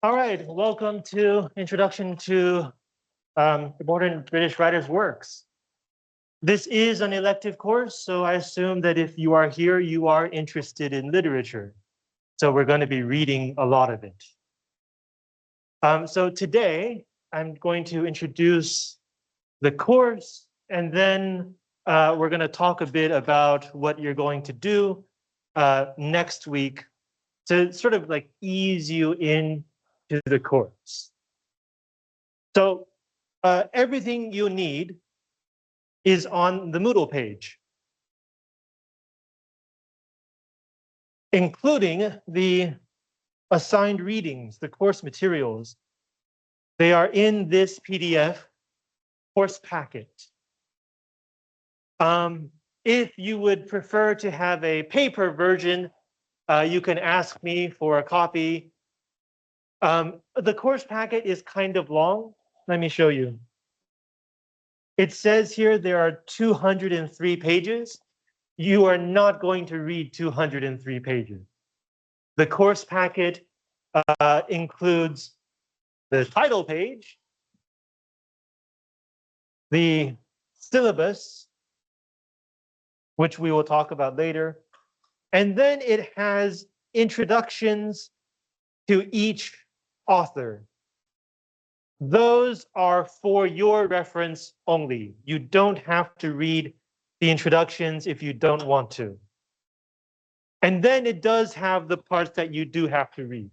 All right, welcome to Introduction to Modern British Writers' Works. This is an elective course, so I assume that if you are here, you are interested in literature. So we're going to be reading a lot of it. So today, I'm going to introduce the course, and then we're going to talk a bit about what you're going to do next week to sort of like ease you into the course. So everything you need is on the Moodle page, including the assigned readings, the course materials. They are in this PDF course packet. If you would prefer to have a paper version, you can ask me for a copy. The course packet is kind of long. Let me show you. It says here there are 203 pages. You are not going to read 203 pages. The course packet includes the title page, the syllabus, which we will talk about later, and then it has introductions to each author. Those are for your reference only. You don't have to read the introductions if you don't want to. And then it does have the parts that you do have to read.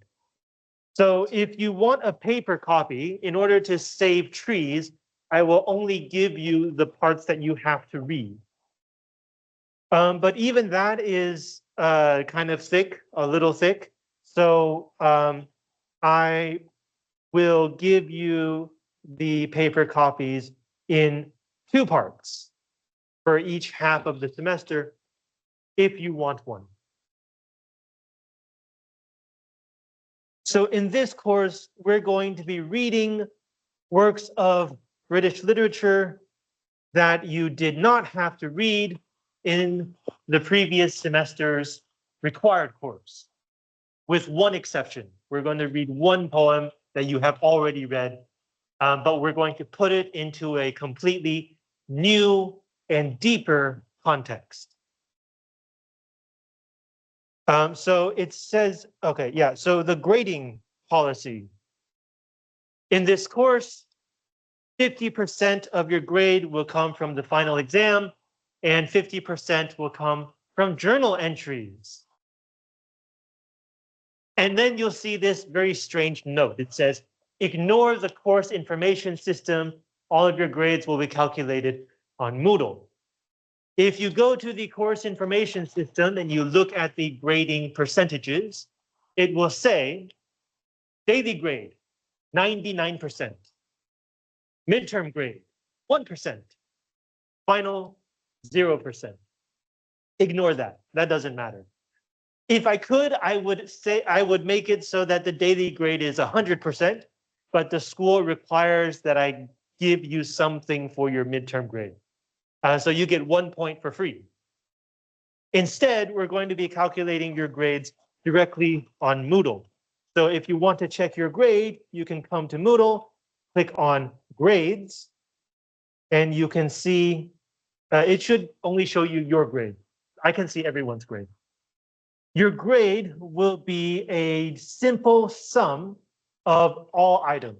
So if you want a paper copy, in order to save trees, I will only give you the parts that you have to read. But even that is kind of thick, a little thick. So I will give you the paper copies in 2 parts for each half of the semester, if you want one. So in this course, we're going to be reading works of British literature that you did not have to read in the previous semester's required course, with one exception. We're going to read one poem that you have already read, but we're going to put it into a completely new and deeper context. So it says, okay, yeah, so the grading policy. In this course, 50% of your grade will come from the final exam, and 50% will come from journal entries. And then you'll see this very strange note. It says, ignore the course information system. All of your grades will be calculated on Moodle. If you go to the course information system and you look at the grading percentages, it will say daily grade, 99%. Midterm grade, 1%. Final, 0%. Ignore that. That doesn't matter. If I could, I would make it so that the daily grade is 100%, but the school requires that I give you something for your midterm grade. So you get 1 point for free. Instead, we're going to be calculating your grades directly on Moodle. So if you want to check your grade, you can come to Moodle, click on grades, and you can see, it should only show you your grade. I can see everyone's grade. Your grade will be a simple sum of all items.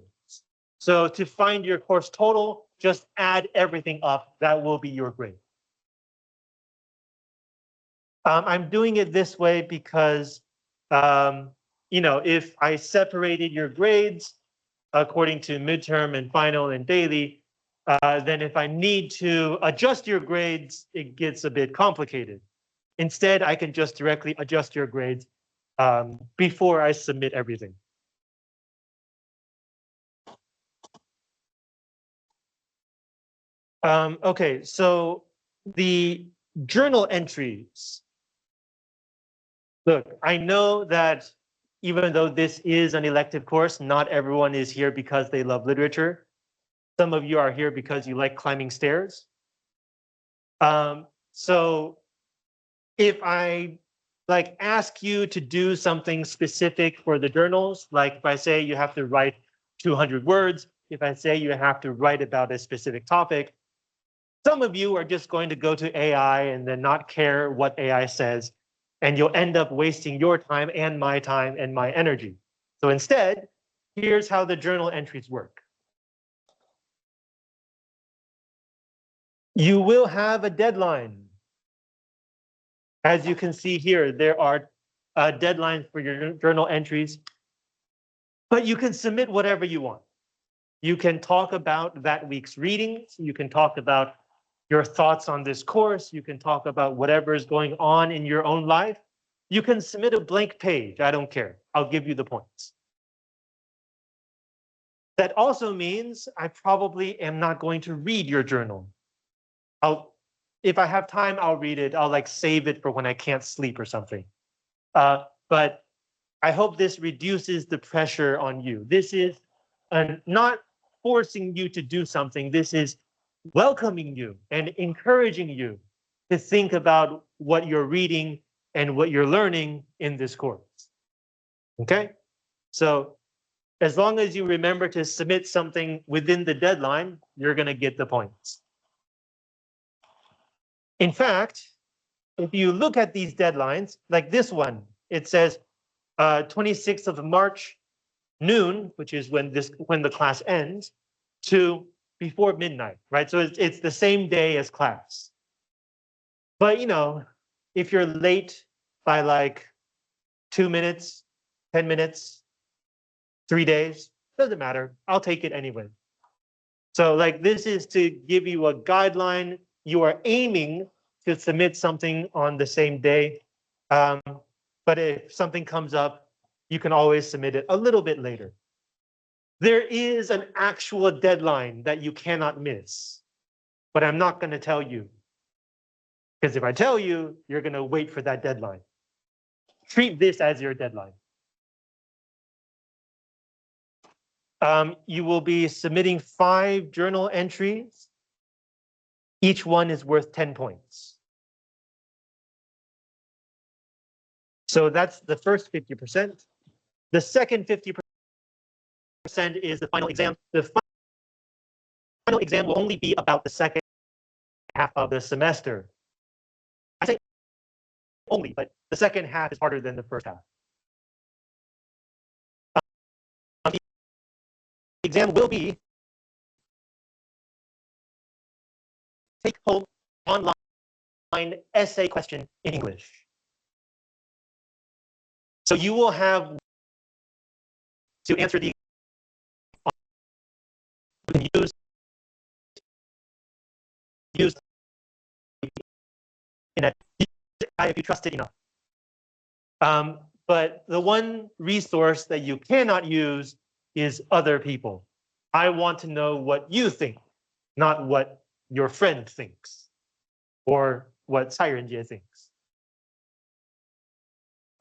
So to find your course total, just add everything up. That will be your grade. I'm doing it this way because, if I separated your grades according to midterm and final and daily, then if I need to adjust your grades, it gets a bit complicated. Instead, I can just directly adjust your grades before I submit everything. Okay, so the journal entries. Look, I know that even though this is an elective course, not everyone is here because they love literature. Some of you are here because you like climbing stairs. So if I like ask you to do something specific for the journals, like if I say you have to write 200 words, if I say you have to write about a specific topic, some of you are just going to go to AI and then not care what AI says, and you'll end up wasting your time and my energy. So instead, here's how the journal entries work. You will have a deadline. As you can see here, there are deadlines for your journal entries, but you can submit whatever you want. You can talk about that week's readings. You can talk about your thoughts on this course. You can talk about whatever is going on in your own life. You can submit a blank page. I don't care. I'll give you the points. That also means I probably am not going to read your journal. If I have time, I'll read it. I'll like save it for when I can't sleep or something. But I hope this reduces the pressure on you. This is not forcing you to do something. This is welcoming you and encouraging you to think about what you're reading and what you're learning in this course. Okay? So as long as you remember to submit something within the deadline, you're going to get the points. In fact, if you look at these deadlines, like this one, it says 26th of March, noon, which is when the class ends, to before midnight, right? So it's the same day as class. But you know, if you're late by like 2 minutes, 10 minutes, 3 days, doesn't matter. I'll take it anyway. So like this is to give you a guideline. You are aiming to submit something on the same day. But if something comes up, you can always submit it a little bit later. There is an actual deadline that you cannot miss, but I'm not going to tell you. Because if I tell you, you're going to wait for that deadline. Treat this as your deadline. You will be submitting 5 journal entries. Each one is worth 10 points. So that's the first 50%. The second 50% is the final exam. The final exam will only be about the second half of the semester. I say only, but the second half is harder than the first half. The exam will be take home online essay question in English. So you will have to answer the use internet if you trust it enough. But the one resource that you cannot use is other people. I want to know what you think, not what your friend thinks or what Sairenjie thinks.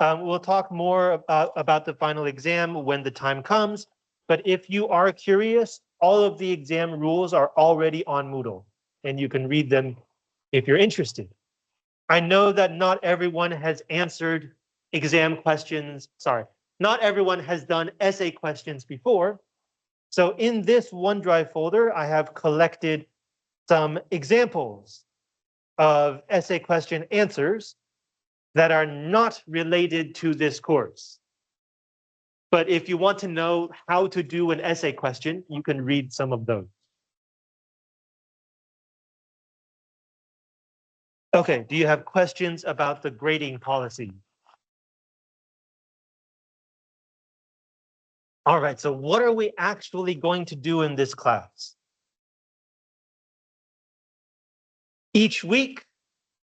We'll talk more about the final exam when the time comes. But if you are curious, all of the exam rules are already on Moodle, and you can read them if you're interested. I know that not everyone has answered exam questions. Sorry, not everyone has done essay questions before. So in this OneDrive folder, I have collected some examples of essay question answers that are not related to this course. But if you want to know how to do an essay question, you can read some of those. Okay, do you have questions about the grading policy? All right, so what are we actually going to do in this class? Each week,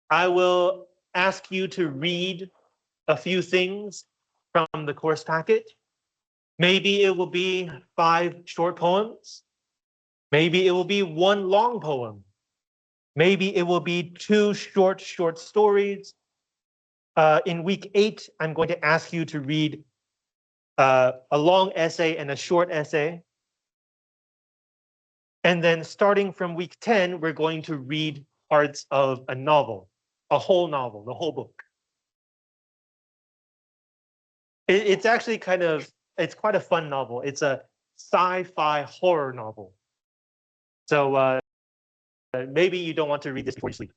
I will ask you to read a few things from the course packet. Maybe it will be 5 short poems. Maybe it will be 1 long poem. Maybe it will be 2 short stories. In week 8, I'm going to ask you to read a long essay and a short essay. And then starting from week 10, we're going to read parts of a novel, the whole book. It's actually it's quite a fun novel. It's a sci-fi horror novel. So maybe you don't want to read this before you sleep.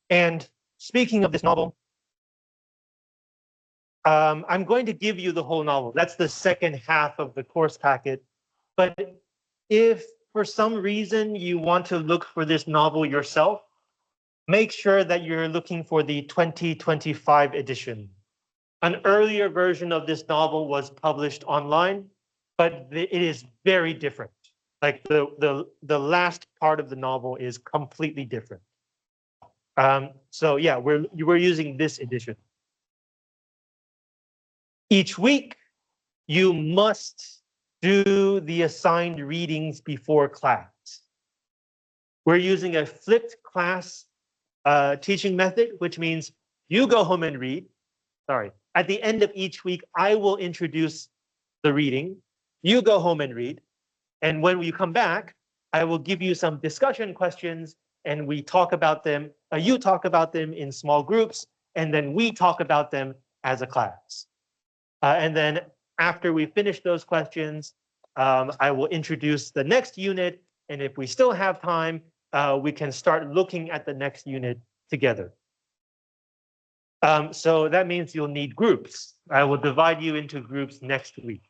And speaking of this novel, I'm going to give you the whole novel. That's the second half of the course packet. But if for some reason you want to look for this novel yourself, make sure that you're looking for the 2025 edition. An earlier version of this novel was published online, but it is very different. Like the last part of the novel is completely different. So yeah, we're using this edition. Each week, you must do the assigned readings before class. We're using a flipped class teaching method, which means you go home and read. Sorry, at the end of each week, I will introduce the reading. You go home and read. And when you come back, I will give you some discussion questions and we talk about them. You talk about them in small groups, and then we talk about them as a class. And then after we finish those questions, I will introduce the next unit. And if we still have time, we can start looking at the next unit together. So that means you'll need groups. I will divide you into groups next week.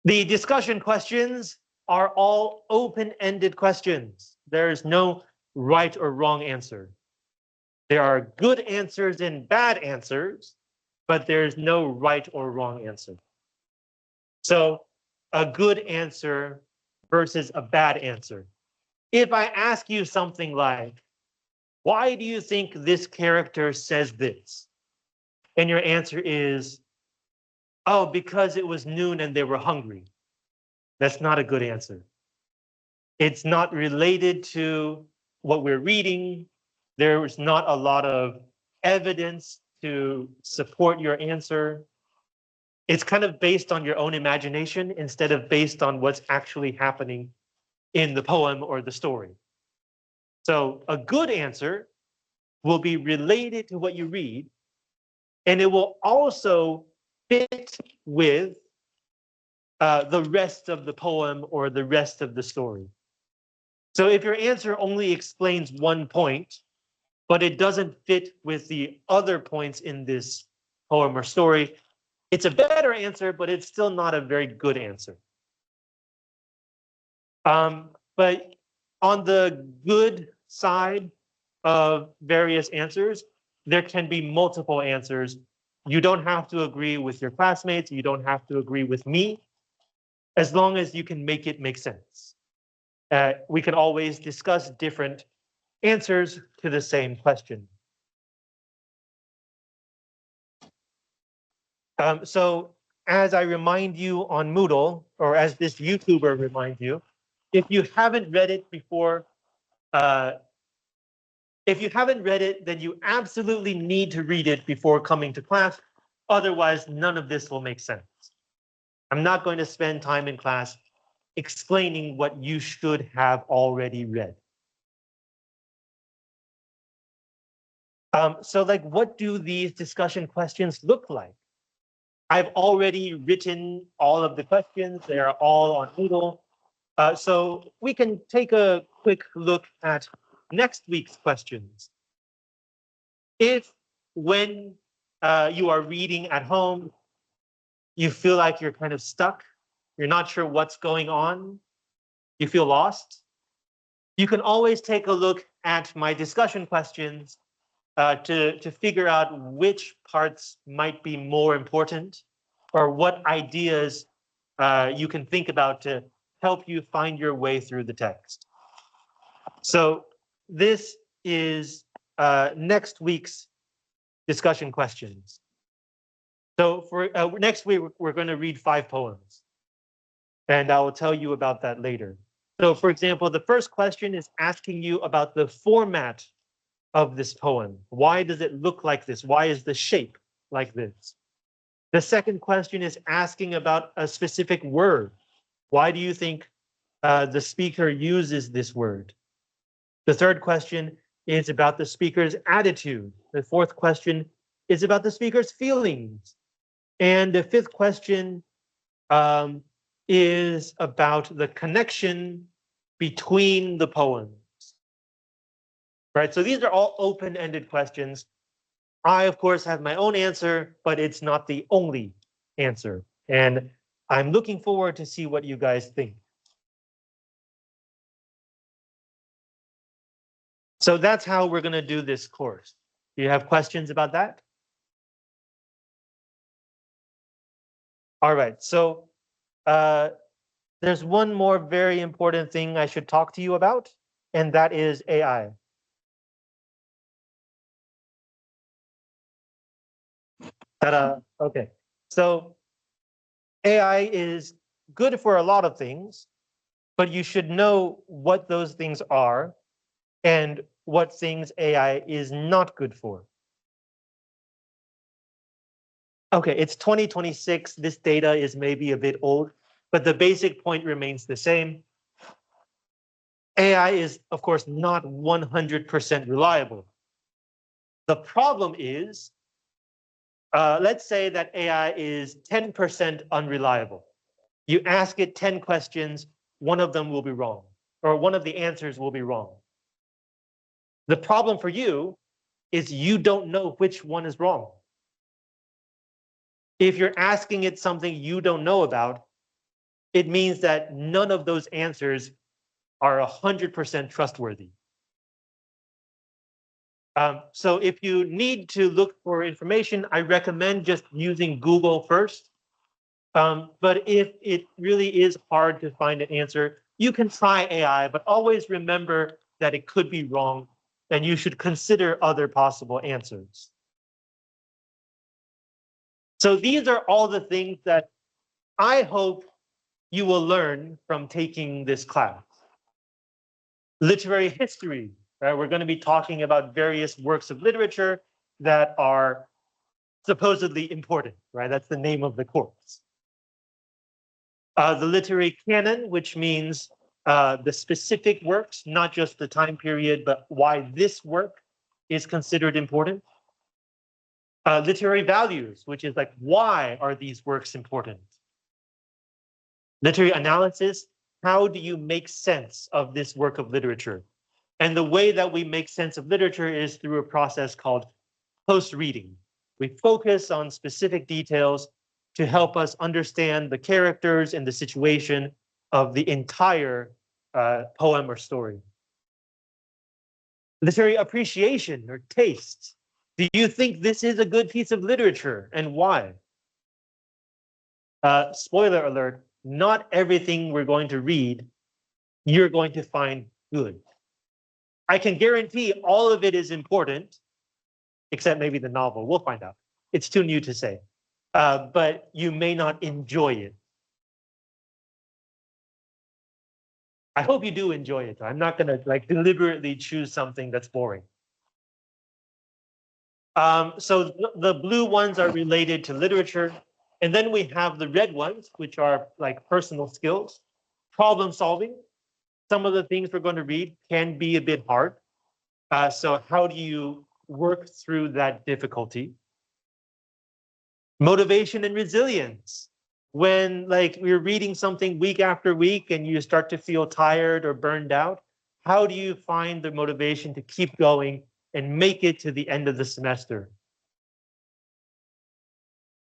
The discussion questions are all open-ended questions. There is no right or wrong answer. There are good answers and bad answers, but there's no right or wrong answer. So a good answer versus a bad answer. If I ask you something like, why do you think this character says this? And your answer is, oh, because it was noon and they were hungry. That's not a good answer. It's not related to what we're reading. There's not a lot of evidence to support your answer. It's kind of based on your own imagination instead of based on what's actually happening in the poem or the story. So a good answer will be related to what you read, and it will also fit with the rest of the poem or the rest of the story. So if your answer only explains one point, but it doesn't fit with the other points in this poem or story, it's a better answer, but it's still not a very good answer. But on the good side of various answers, there can be multiple answers. You don't have to agree with your classmates. You don't have to agree with me, as long as you can make it make sense. We can always discuss different answers to the same question. So as I remind you on Moodle, or as this YouTuber reminds you, if you haven't read it before, then you absolutely need to read it before coming to class. Otherwise, none of this will make sense. I'm not going to spend time in class explaining what you should have already read. So like, what do these discussion questions look like? I've already written all of the questions. They are all on Moodle. So we can take a quick look at next week's questions. If when you are reading at home, you feel like you're kind of stuck, you're not sure what's going on, you feel lost, you can always take a look at my discussion questions to figure out which parts might be more important or what ideas you can think about to help you find your way through the text. So this is next week's discussion questions. So for next week, we're going to read 5 poems, and I will tell you about that later. So for example, the first question is asking you about the format of this poem. Why does it look like this? Why is the shape like this? The second question is asking about a specific word. Why do you think the speaker uses this word? The third question is about the speaker's attitude. The fourth question is about the speaker's feelings. And the fifth question is about the connection between the poems. Right, so these are all open-ended questions. I, of course, have my own answer, but it's not the only answer. And I'm looking forward to see what you guys think. So that's how we're going to do this course. Do you have questions about that? All right, so there's one more very important thing I should talk to you about, and that is AI. Ta-da. Okay, so AI is good for a lot of things, but you should know what those things are and what things AI is not good for. Okay, it's 2026. This data is maybe a bit old, but the basic point remains the same. AI is, of course, not 100% reliable. The problem is, let's say that AI is 10% unreliable. You ask it 10 questions, one of them will be wrong, or one of the answers will be wrong. The problem for you is you don't know which one is wrong. If you're asking it something you don't know about, it means that none of those answers are 100% trustworthy. So if you need to look for information, I recommend just using Google first. But if it really is hard to find an answer, you can try AI, but always remember that it could be wrong and you should consider other possible answers. So these are all the things that I hope you will learn from taking this class. Literary history, right? We're going to be talking about various works of literature that are supposedly important, right? That's the name of the course. The literary canon, which means the specific works, not just the time period, but why this work is considered important. Literary values, which is like, why are these works important? Literary analysis, how do you make sense of this work of literature? And the way that we make sense of literature is through a process called close reading. We focus on specific details to help us understand the characters and the situation of the entire poem or story. Literary appreciation or taste. Do you think this is a good piece of literature and why? Spoiler alert, not everything we're going to read, you're going to find good. I can guarantee all of it is important, except maybe the novel. We'll find out. It's too new to say. But you may not enjoy it. I hope you do enjoy it. I'm not going to like deliberately choose something that's boring. So the blue ones are related to literature. And then we have the red ones, which are like personal skills, problem solving. Some of the things we're going to read can be a bit hard. So how do you work through that difficulty? Motivation and resilience. When like we're reading something week after week and you start to feel tired or burned out, how do you find the motivation to keep going and make it to the end of the semester?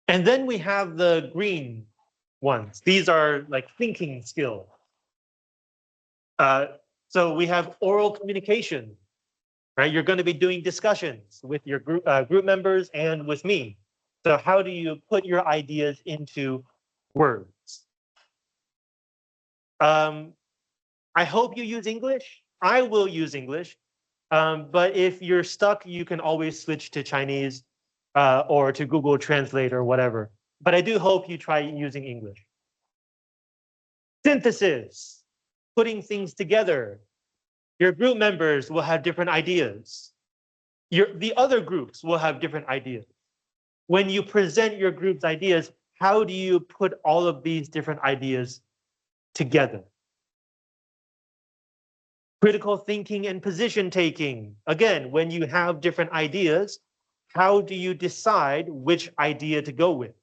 And then we have the green ones. These are like thinking skills. So we have oral communication, right? You're going to be doing discussions with your group members and with me. So how do you put your ideas into words? I hope you use English. I will use English. But if you're stuck, you can always switch to Chinese or to Google Translate or whatever. But I do hope you try using English. Synthesis, putting things together. Your group members will have different ideas. The other groups will have different ideas. When you present your group's ideas, how do you put all of these different ideas together? Critical thinking and position taking. Again, when you have different ideas, how do you decide which idea to go with?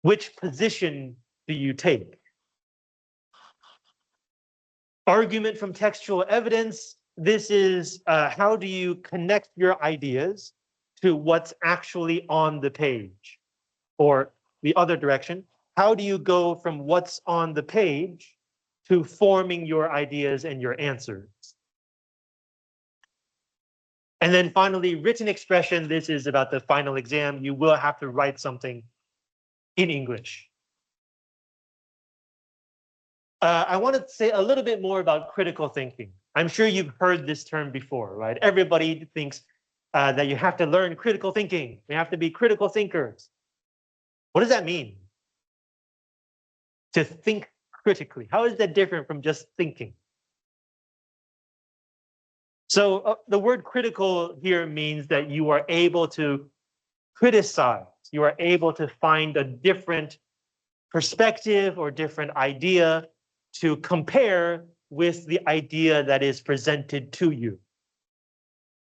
Which position do you take? Argument from textual evidence. This is how do you connect your ideas to what's actually on the page? Or the other direction, how do you go from what's on the page to forming your ideas and your answers? And then finally, written expression. This is about the final exam. You will have to write something in English. I want to say a little bit more about critical thinking. I'm sure you've heard this term before, right? Everybody thinks that you have to learn critical thinking. You have to be critical thinkers. What does that mean? To think critically. How is that different from just thinking? So the word critical here means that you are able to criticize. You are able to find a different perspective or different idea to compare with the idea that is presented to you.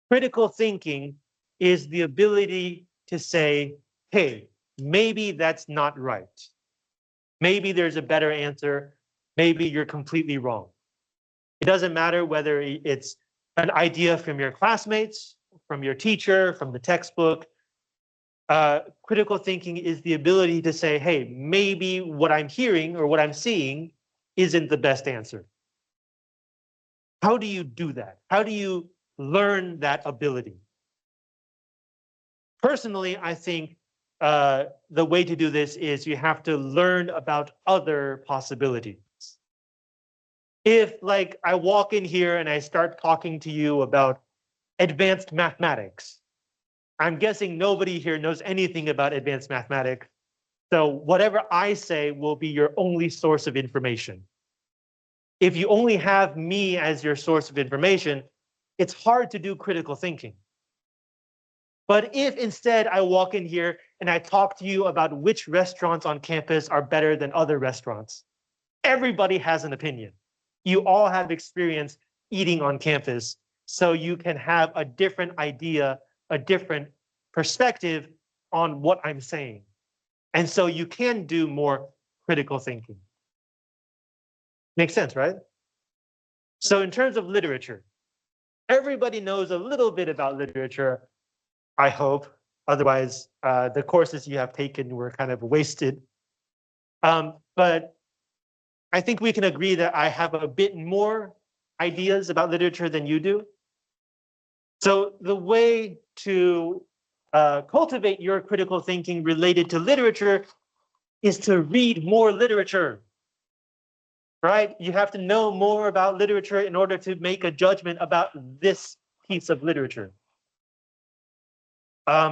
Critical thinking is the ability to say, hey, maybe that's not right. Maybe there's a better answer. Maybe you're completely wrong. It doesn't matter whether it's an idea from your classmates, from your teacher, from the textbook. Critical thinking is the ability to say, hey, maybe what I'm hearing or what I'm seeing isn't the best answer. How do you do that? How do you learn that ability? Personally, I think the way to do this is you have to learn about other possibilities. If like I walk in here and I start talking to you about advanced mathematics, I'm guessing nobody here knows anything about advanced mathematics. So whatever I say will be your only source of information. If you only have me as your source of information, it's hard to do critical thinking. But if instead I walk in here and I talk to you about which restaurants on campus are better than other restaurants, everybody has an opinion. You all have experience eating on campus, so you can have a different idea, a different perspective on what I'm saying. And so you can do more critical thinking. Makes sense, right? So in terms of literature, everybody knows a little bit about literature, I hope. Otherwise, the courses you have taken were kind of wasted. But I think we can agree that I have a bit more ideas about literature than you do. So the way to cultivate your critical thinking related to literature is to read more literature, right? You have to know more about literature in order to make a judgment about this piece of literature.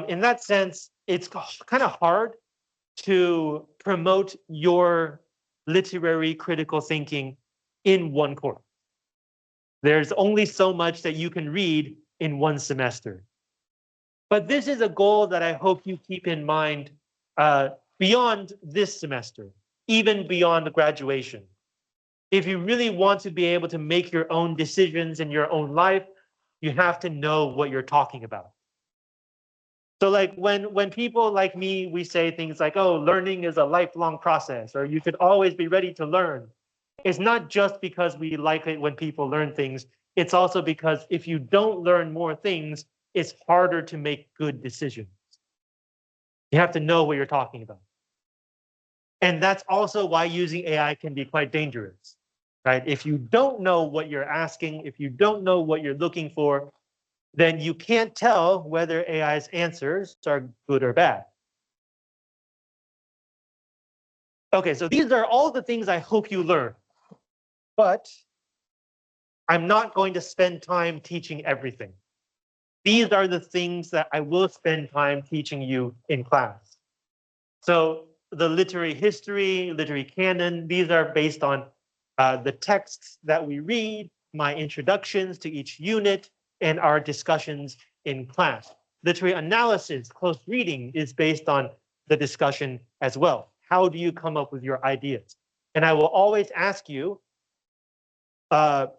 In that sense, it's kind of hard to promote your literary critical thinking in one course. There's only so much that you can read in one semester. But this is a goal that I hope you keep in mind beyond this semester, even beyond graduation. If you really want to be able to make your own decisions in your own life, you have to know what you're talking about. So like when people like me, we say things like, oh, learning is a lifelong process, or you should always be ready to learn. It's not just because we like it when people learn things. It's also because if you don't learn more things, it's harder to make good decisions. You have to know what you're talking about. And that's also why using AI can be quite dangerous, right? If you don't know what you're asking, if you don't know what you're looking for, then you can't tell whether AI's answers are good or bad. Okay, so these are all the things I hope you learn. But I'm not going to spend time teaching everything. These are the things that I will spend time teaching you in class. So the literary history, literary canon, these are based on the texts that we read, my introductions to each unit, and our discussions in class. Literary analysis, close reading, is based on the discussion as well. How do you come up with your ideas? And I will always ask you,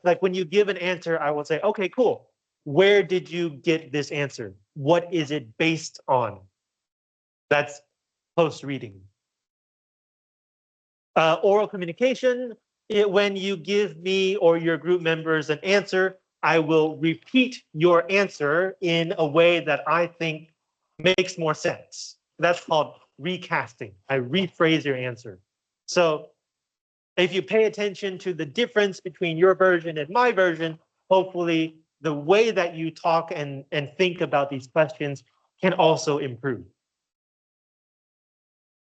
like when you give an answer, I will say, okay, cool. Where did you get this answer? What is it based on? That's post reading. Oral communication, when you give me or your group members an answer, I will repeat your answer in a way that I think makes more sense. That's called recasting. I rephrase your answer. So if you pay attention to the difference between your version and my version, hopefully the way that you talk and think about these questions can also improve.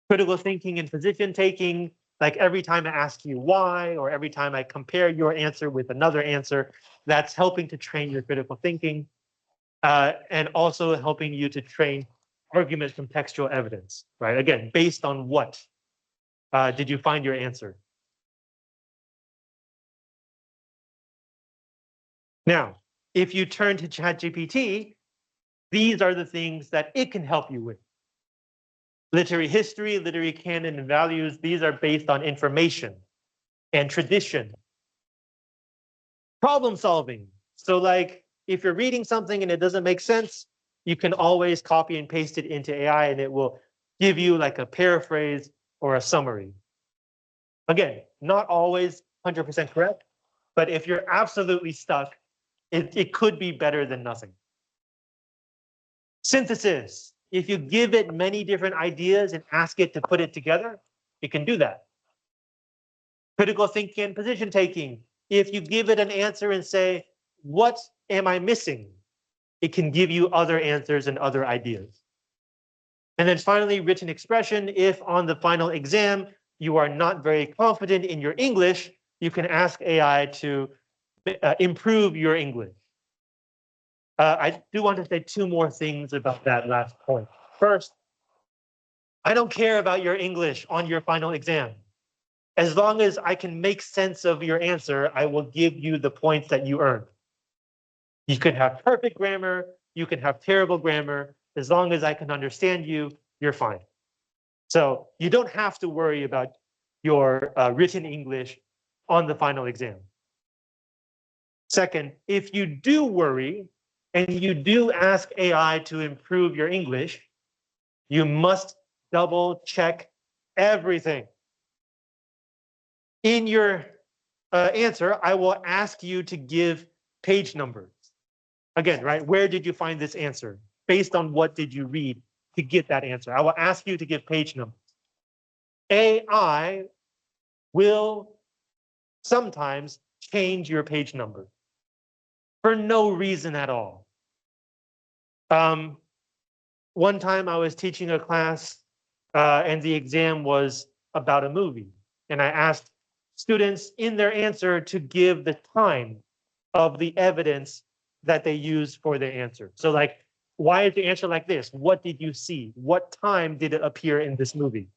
Critical thinking and position taking, like every time I ask you why, or every time I compare your answer with another answer, that's helping to train your critical thinking, and also helping you to train arguments from textual evidence, right? Again, based on what did you find your answer? Now, if you turn to ChatGPT, these are the things that it can help you with. Literary history, literary canon, and values, these are based on information and tradition. Problem solving. So like if you're reading something and it doesn't make sense, you can always copy and paste it into AI and it will give you like a paraphrase or a summary. Again, not always 100% correct, but if you're absolutely stuck, it could be better than nothing. Synthesis. If you give it many different ideas and ask it to put it together, it can do that. Critical thinking and position taking. If you give it an answer and say, what am I missing? It can give you other answers and other ideas. And then finally, written expression. If on the final exam, you are not very confident in your English, you can ask AI to improve your English. I do want to say two more things about that last point. First, I don't care about your English on your final exam. As long as I can make sense of your answer, I will give you the points that you earned. You could have perfect grammar, you can have terrible grammar. As long as I can understand you, you're fine. So you don't have to worry about your written English on the final exam. Second, if you do worry and you do ask AI to improve your English, you must double check everything. In your answer, I will ask you to give page numbers. Again, right? Where did you find this answer? Based on what did you read to get that answer? I will ask you to give page numbers. AI will sometimes change your page number for no reason at all. One time I was teaching a class and the exam was about a movie. And I asked students in their answer to give the time of the evidence that they used for their answer. So like, why is the answer like this? What did you see? What time did it appear in this movie?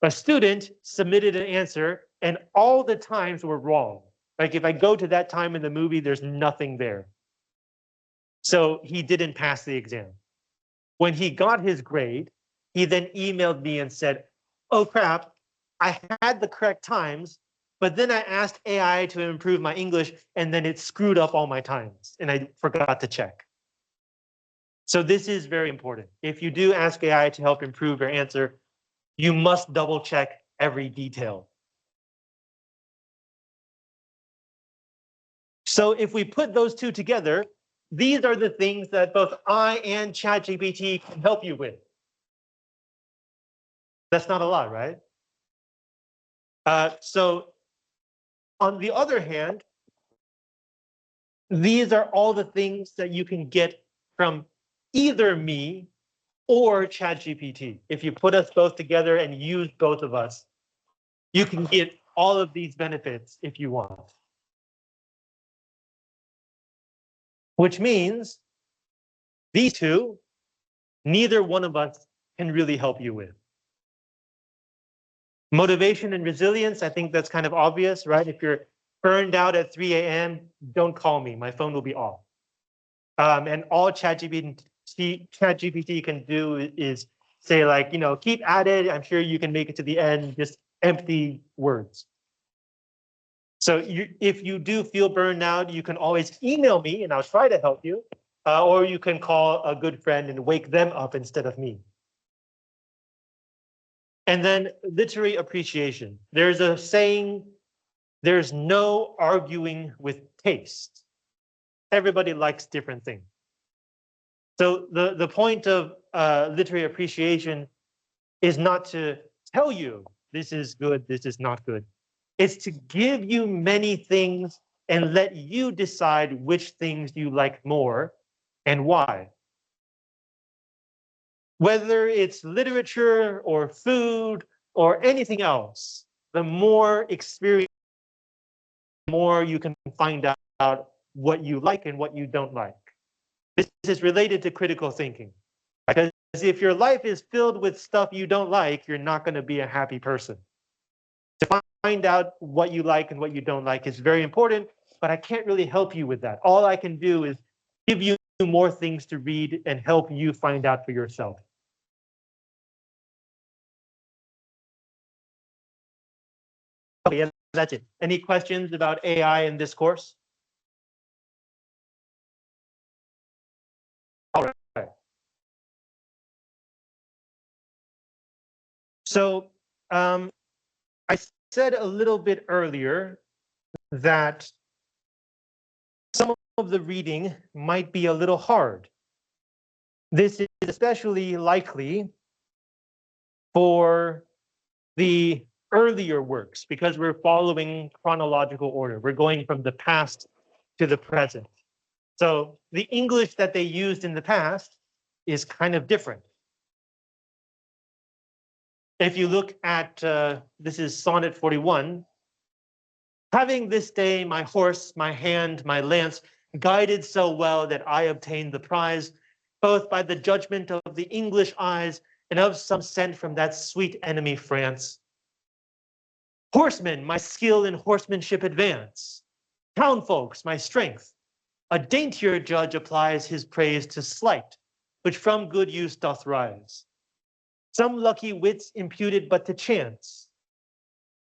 A student submitted an answer and all the times were wrong. Like if I go to that time in the movie, there's nothing there. So he didn't pass the exam. When he got his grade, he then emailed me and said, oh crap, I had the correct times, but then I asked AI to improve my English and then it screwed up all my times and I forgot to check. So this is very important. If you do ask AI to help improve your answer, you must double check every detail. So if we put those two together, these are the things that both I and ChatGPT can help you with. That's not a lot, right? So on the other hand, these are all the things that you can get from either me or ChatGPT. If you put us both together and use both of us, you can get all of these benefits if you want. Which means these two, neither one of us can really help you with. Motivation and resilience, I think that's kind of obvious, right? If you're burned out at 3 a.m., don't call me. My phone will be off. And all ChatGPT can do is say like, keep at it. I'm sure you can make it to the end, just empty words. So if you do feel burned out, you can always email me and I'll try to help you. Or you can call a good friend and wake them up instead of me. And then literary appreciation. There's a saying, there's no arguing with taste. Everybody likes different things. So the point of literary appreciation is not to tell you this is good, this is not good. It's to give you many things and let you decide which things you like more and why. Whether it's literature or food or anything else, the more experience, the more you can find out what you like and what you don't like. This is related to critical thinking. Because if your life is filled with stuff you don't like, you're not going to be a happy person. To find out what you like and what you don't like is very important, but I can't really help you with that. All I can do is give you more things to read and help you find out for yourself. Okay, yeah, that's it. Any questions about AI in this course? All right. So I said a little bit earlier that some of the reading might be a little hard. This is especially likely for the earlier works because we're following chronological order. We're going from the past to the present. So the English that they used in the past is kind of different. If you look at, this is Sonnet 41, having this day my horse, my hand, my lance, guided so well that I obtained the prize, both by the judgment of the English eyes and of some sent from that sweet enemy France. Horsemen, my skill in horsemanship advance. Townfolks, my strength. A daintier judge applies his praise to slight, which from good use doth rise. Some lucky wits imputed but to chance.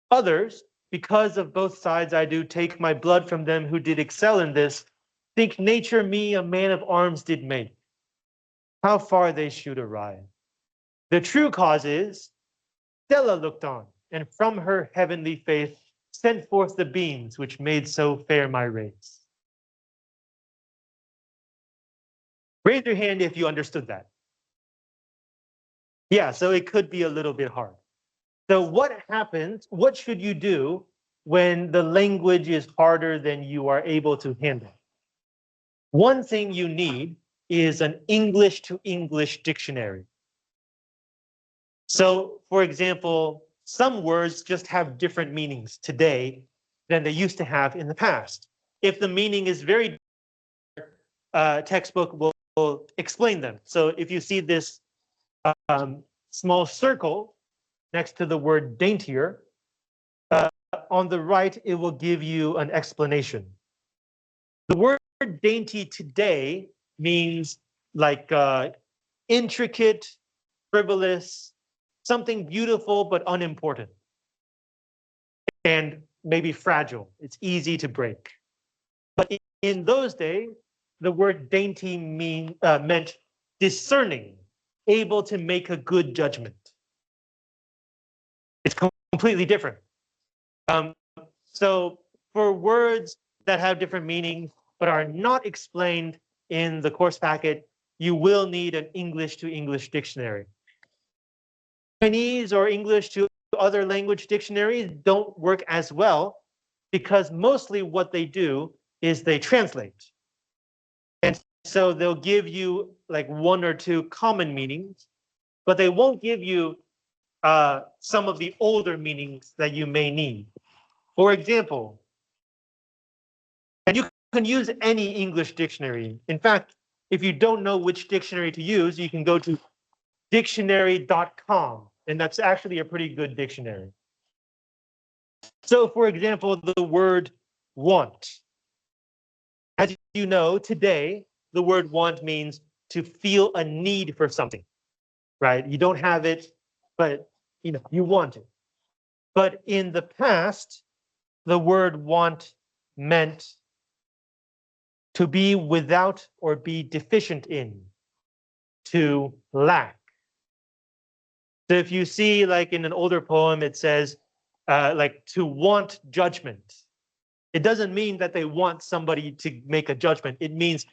Others, because of both sides I do take my blood from them who did excel in this, think nature me a man of arms did make. How far they should arrive. The true cause is, Stella looked on, and from her heavenly face sent forth the beams which made so fair my race. Raise your hand if you understood that. Yeah, so it could be a little bit hard. So what happens, what should you do when the language is harder than you are able to handle? One thing you need is an English to English dictionary. So, for example, some words just have different meanings today than they used to have in the past. If the meaning is very textbook will explain them. So if you see this small circle next to the word daintier, on the right, it will give you an explanation. The word dainty today means like intricate, frivolous, something beautiful but unimportant, and maybe fragile. It's easy to break. But in those days, the word dainty meant discerning, able to make a good judgment. It's completely different. So for words that have different meanings but are not explained in the course packet, you will need an English to English dictionary. Chinese or English to other language dictionaries don't work as well because mostly what they do is they translate. And so they'll give you like one or two common meanings, but they won't give you some of the older meanings that you may need. For example, and you can use any English dictionary. In fact, if you don't know which dictionary to use, you can go to dictionary.com, and that's actually a pretty good dictionary. So, for example, the word want. As you know, today, the word want means to feel a need for something, right? You don't have it, but you want it. But in the past, the word want meant to be without or be deficient in, to lack. So if you see, like in an older poem, it says like to want judgment. It doesn't mean that they want somebody to make a judgment. It means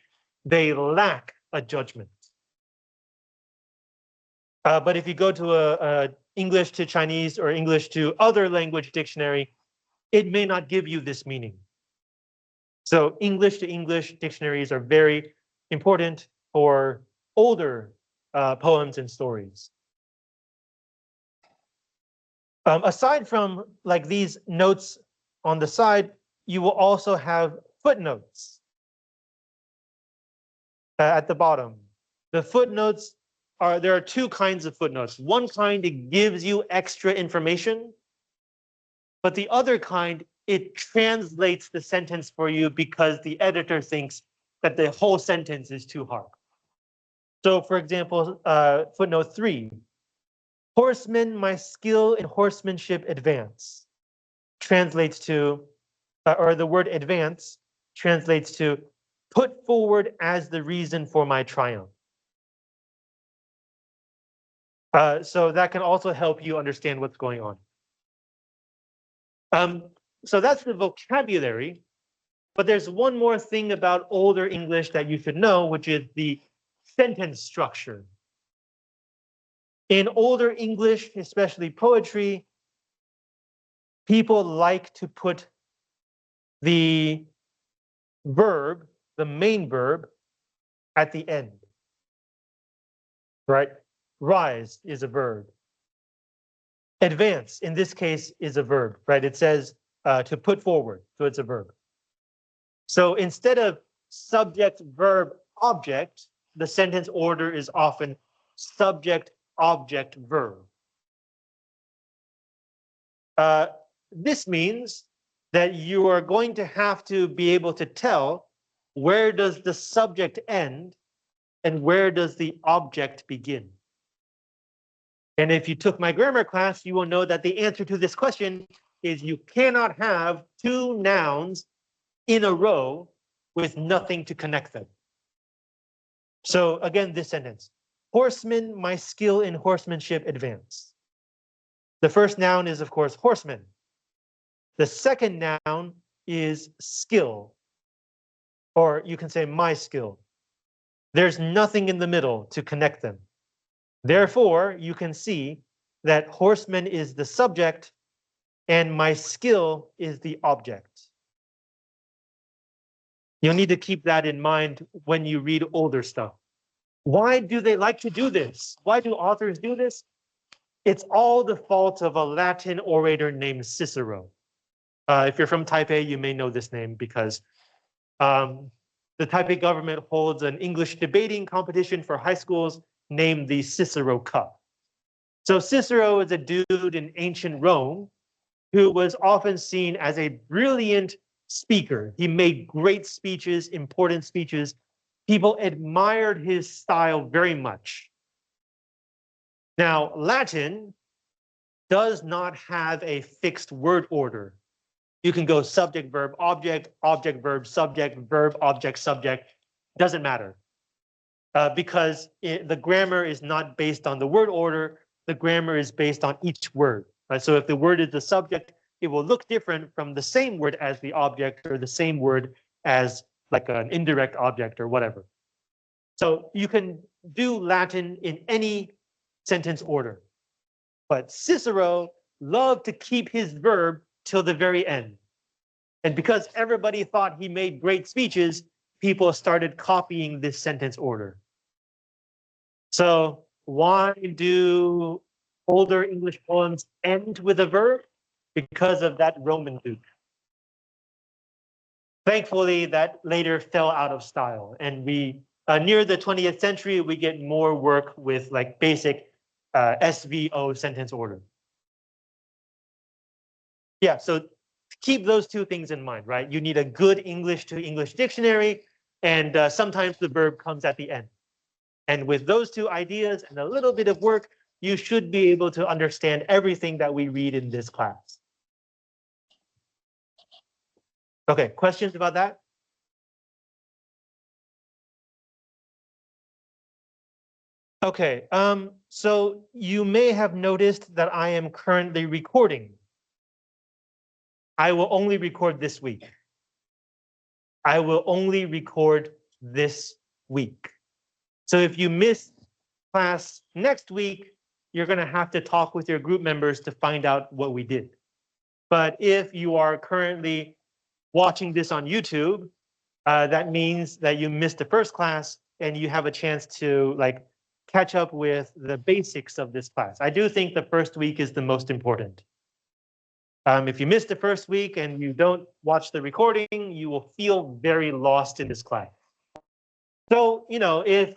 they lack a judgment. But if you go to a English to Chinese or English to other language dictionary, it may not give you this meaning. So English to English dictionaries are very important for older poems and stories. Aside from like these notes on the side, you will also have footnotes at the bottom. The footnotes there are two kinds of footnotes. One kind, it gives you extra information, but the other kind, it translates the sentence for you because the editor thinks that the whole sentence is too hard. So for example, footnote 3, horseman, my skill in horsemanship advance, translates to, or the word advance translates to put forward as the reason for my triumph. So that can also help you understand what's going on. So that's the vocabulary, but there's one more thing about older English that you should know, which is the sentence structure. In older English, especially poetry, people like to put the verb, the main verb, at the end, right? Rise is a verb. Advance, in this case, is a verb, right? It says to put forward, so it's a verb. So instead of subject, verb, object, the sentence order is often subject, object, verb. This means that you are going to have to be able to tell where does the subject end and where does the object begin. And if you took my grammar class, you will know that the answer to this question is you cannot have two nouns in a row with nothing to connect them. So again, this sentence, horseman, my skill in horsemanship advance. The first noun is, of course, horseman. The second noun is skill, or you can say my skill. There's nothing in the middle to connect them. Therefore, you can see that horseman is the subject and my skill is the object. You'll need to keep that in mind when you read older stuff. Why do they like to do this? Why do authors do this? It's all the fault of a Latin orator named Cicero. If you're from Taipei, you may know this name because the Taipei government holds an English debating competition for high schools named the Cicero Cup. So Cicero is a dude in ancient Rome who was often seen as a brilliant speaker. He made great speeches, important speeches. People admired his style very much. Now, Latin does not have a fixed word order. You can go subject, verb, object, object, verb, subject, verb, object, subject. Doesn't matter. Because the grammar is not based on the word order. The grammar is based on each word. Right? So if the word is the subject, it will look different from the same word as the object or the same word as like an indirect object or whatever. So you can do Latin in any sentence order. But Cicero loved to keep his verb till the very end. And because everybody thought he made great speeches, people started copying this sentence order. So why do older English poems end with a verb? Because of that Roman dude. Thankfully, that later fell out of style. And we, near the 20th century, we get more work with like basic SVO sentence order. Yeah, so keep those two things in mind, right? You need a good English to English dictionary, and sometimes the verb comes at the end. And with those two ideas and a little bit of work, you should be able to understand everything that we read in this class. Okay, questions about that? Okay, so you may have noticed that I am currently recording. I will only record this week. I will only record this week. So if you miss class next week, you're going to have to talk with your group members to find out what we did. But if you are currently watching this on YouTube, that means that you missed the first class and you have a chance to like catch up with the basics of this class. I do think the first week is the most important. If you missed the first week and you don't watch the recording, you will feel very lost in this class. So, if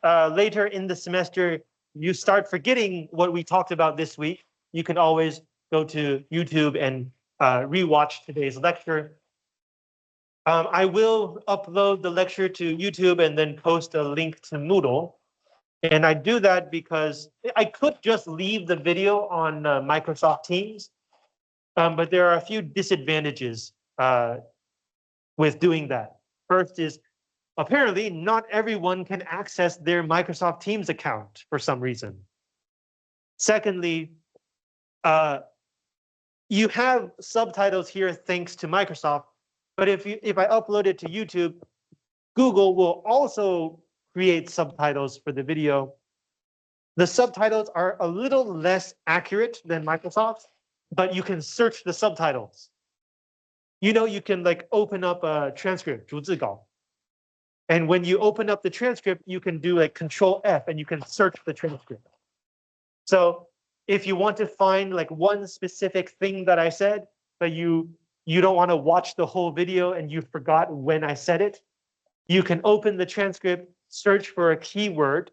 later in the semester you start forgetting what we talked about this week, you can always go to YouTube and rewatch today's lecture. I will upload the lecture to YouTube and then post a link to Moodle. And I do that because I could just leave the video on Microsoft Teams, but there are a few disadvantages with doing that. First is apparently not everyone can access their Microsoft Teams account for some reason. Secondly, you have subtitles here thanks to Microsoft, but if I upload it to YouTube, Google will also create subtitles for the video. The subtitles are a little less accurate than Microsoft, but you can search the subtitles. You can like open up a transcript, 逐字稿. And when you open up the transcript, you can do like Control F and you can search the transcript. So if you want to find like one specific thing that I said, but you don't want to watch the whole video and you forgot when I said it, you can open the transcript, search for a keyword,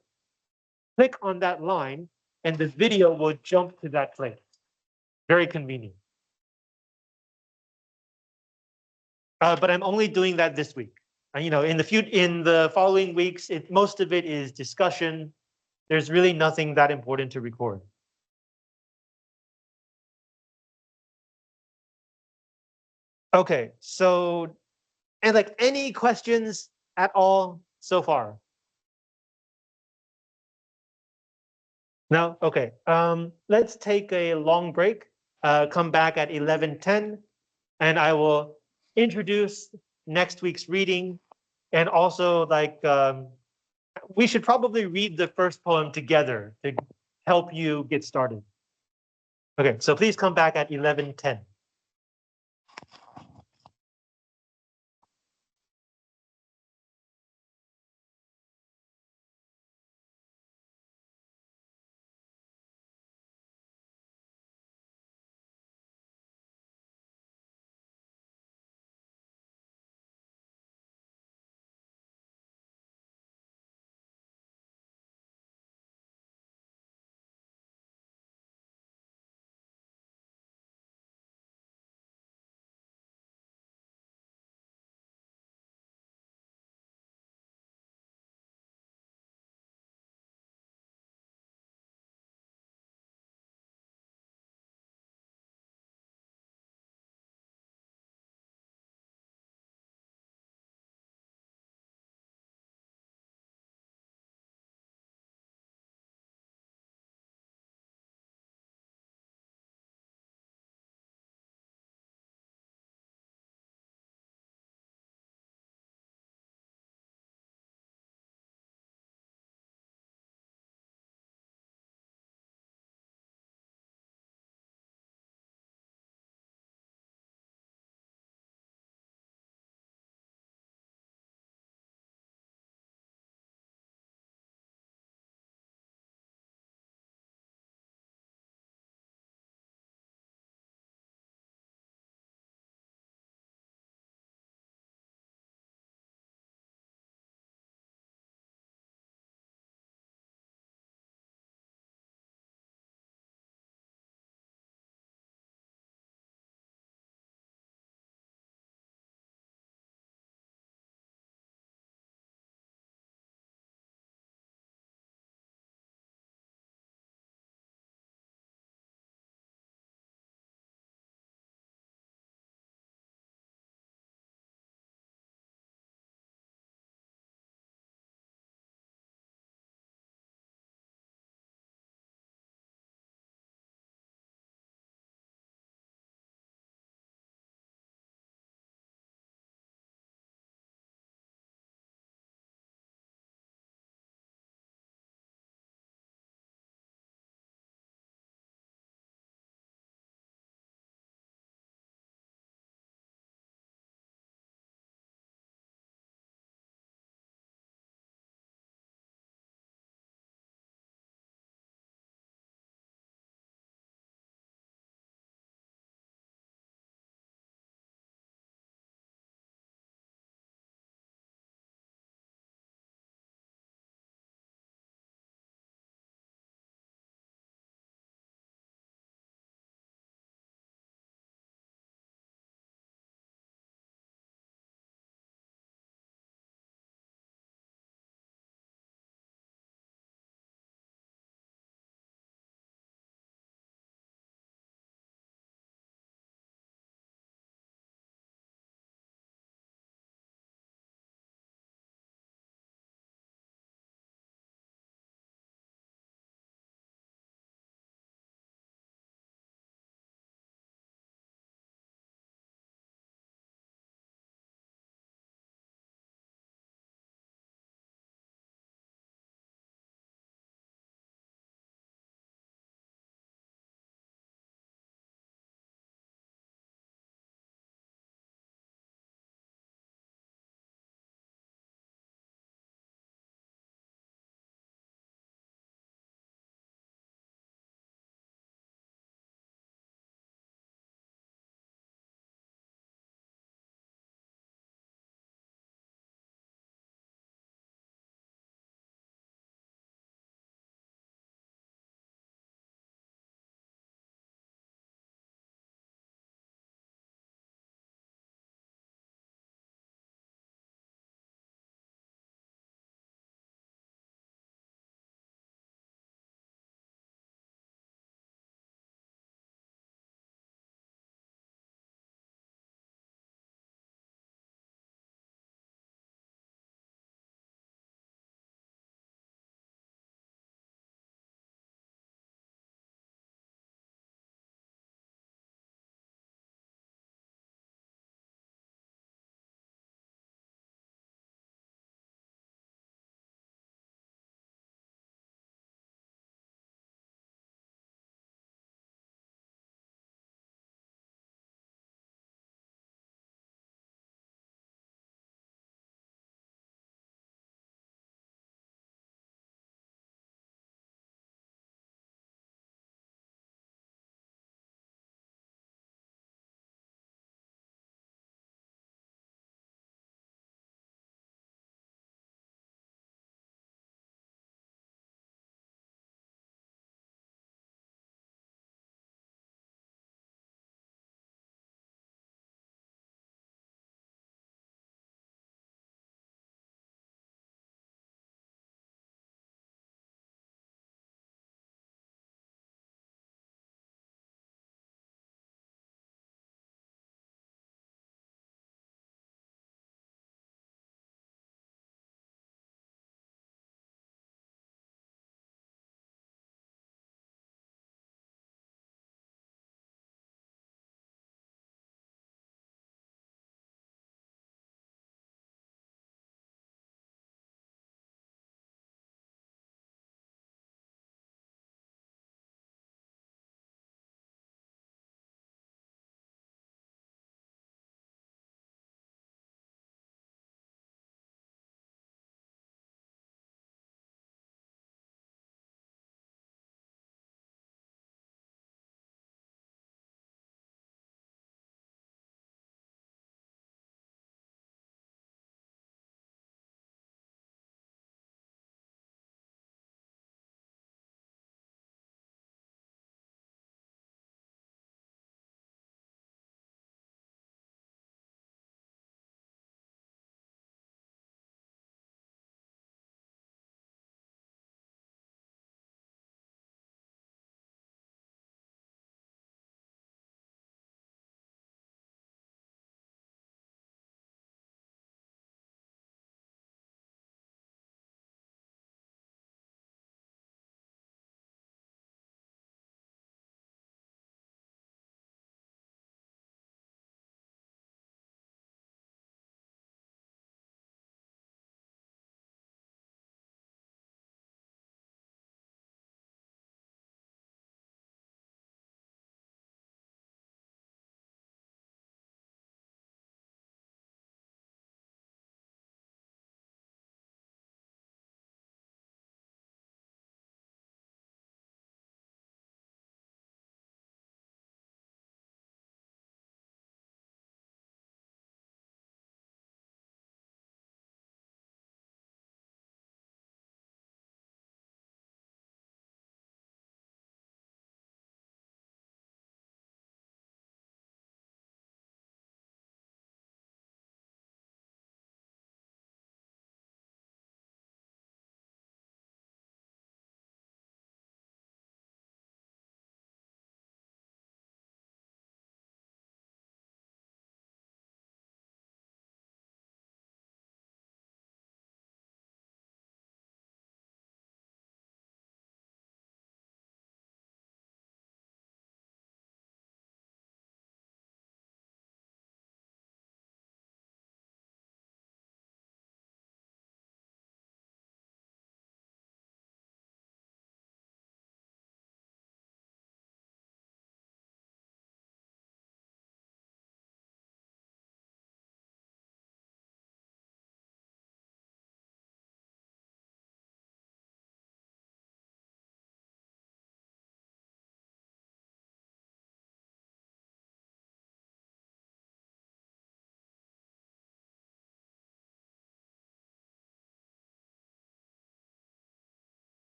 click on that line, and the video will jump to that place. Very convenient. But I'm only doing that this week. In the following weeks, most of it is discussion. There's really nothing that important to record. Okay, so, and like any questions at all so far? No? Okay. Let's take a long break, come back at 11:10, and I will introduce next week's reading. And also, like, we should probably read the first poem together to help you get started. Okay, so please come back at 11:10.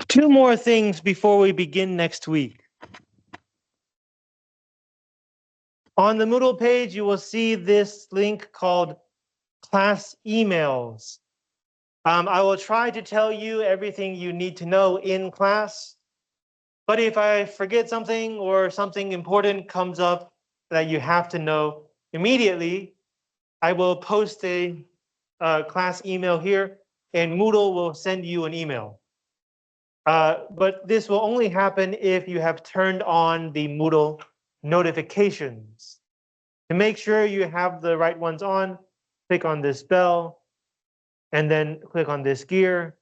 Two more things before we begin next week. On the Moodle page, you will see this link called class emails. I will try to tell you everything you need to know in class, but if I forget something or something important comes up that you have to know immediately, I will post a class email here and Moodle will send you an email. But this will only happen if you have turned on the Moodle notifications. To make sure you have the right ones on, click on this bell and then click on this gear.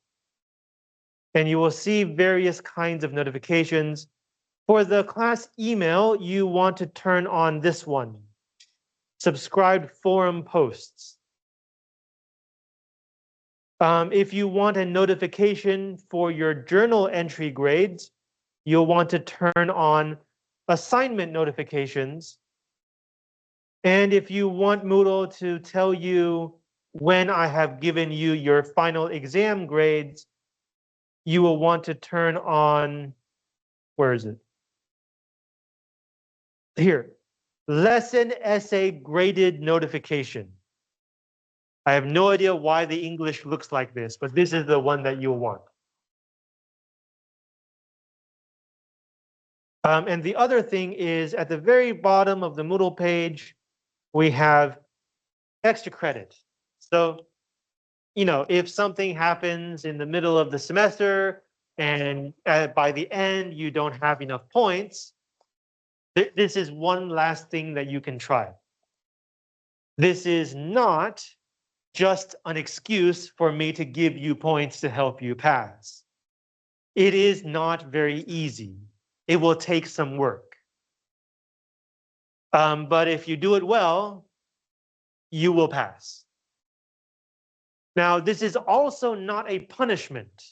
And you will see various kinds of notifications. For the class email, you want to turn on this one, subscribed forum posts. If you want a notification for your journal entry grades, you'll want to turn on assignment notifications. And if you want Moodle to tell you when I have given you your final exam grades, you will want to turn on, where is it? Here, lesson essay graded notification. I have no idea why the English looks like this, but this is the one that you'll want. And the other thing is at the very bottom of the Moodle page, we have extra credit. So, if something happens in the middle of the semester and by the end you don't have enough points, this is one last thing that you can try. This is not just an excuse for me to give you points to help you pass. It is not very easy. It will take some work. But if you do it well, you will pass. Now, this is also not a punishment.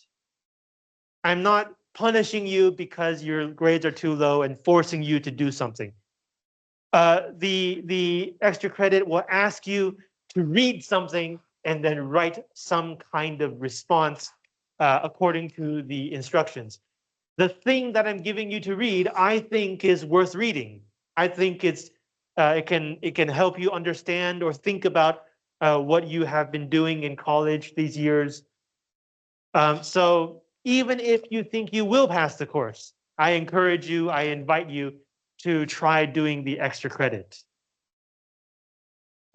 I'm not punishing you because your grades are too low and forcing you to do something. The extra credit will ask you to read something and then write some kind of response according to the instructions. The thing that I'm giving you to read, I think is worth reading. I think it can help you understand or think about what you have been doing in college these years. So even if you think you will pass the course, I encourage you, I invite you to try doing the extra credit.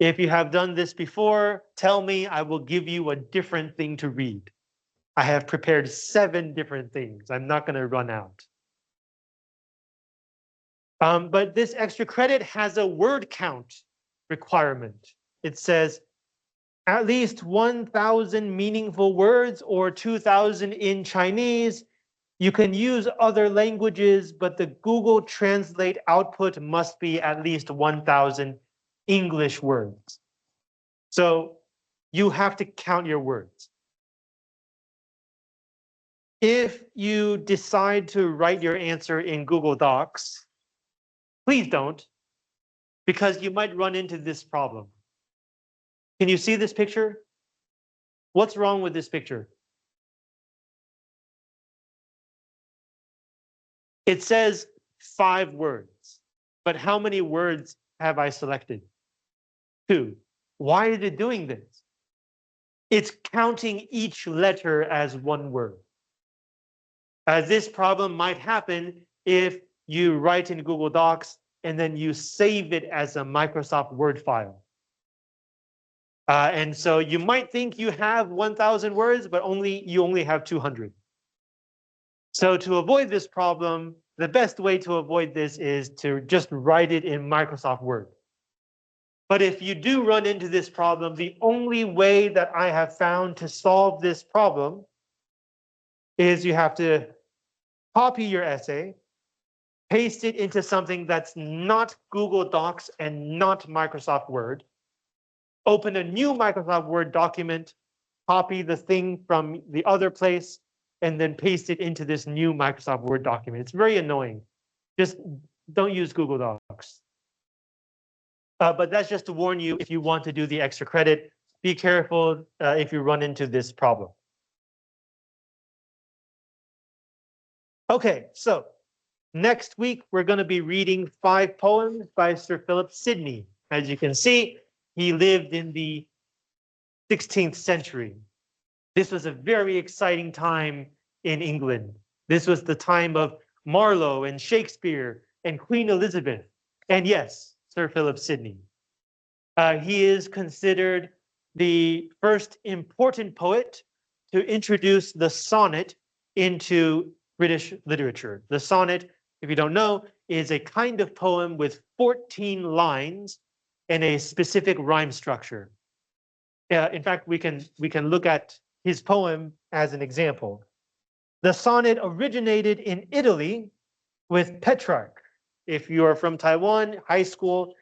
If you have done this before, tell me, I will give you a different thing to read. I have prepared 7 different things. I'm not going to run out. But this extra credit has a word count requirement. It says at least 1,000 meaningful words or 2,000 in Chinese. You can use other languages, but the Google Translate output must be at least 1,000 English words. So you have to count your words. If you decide to write your answer in Google Docs, please don't, because you might run into this problem. Can you see this picture? What's wrong with this picture? It says 5 words, but how many words have I selected? 2. Why is it doing this? It's counting each letter as 1 word. This problem might happen if you write in Google Docs and then you save it as a Microsoft Word file. And so you might think you have 1,000 words, but you only have 200. So to avoid this problem, the best way to avoid this is to just write it in Microsoft Word. But if you do run into this problem, the only way that I have found to solve this problem is you have to copy your essay, paste it into something that's not Google Docs and not Microsoft Word, open a new Microsoft Word document, copy the thing from the other place, and then paste it into this new Microsoft Word document. It's very annoying. Just don't use Google Docs. But that's just to warn you if you want to do the extra credit. Be careful if you run into this problem. Okay, so next week we're going to be reading 5 poems by Sir Philip Sidney. As you can see, he lived in the 16th century. This was a very exciting time in England. This was the time of Marlowe and Shakespeare and Queen Elizabeth. And yes, Sir Philip Sidney. He is considered the first important poet to introduce the sonnet into British literature. The sonnet, if you don't know, is a kind of poem with 14 lines and a specific rhyme structure. In fact, we can look at his poem as an example. The sonnet originated in Italy with Petrarch. If you are from Taiwan, high school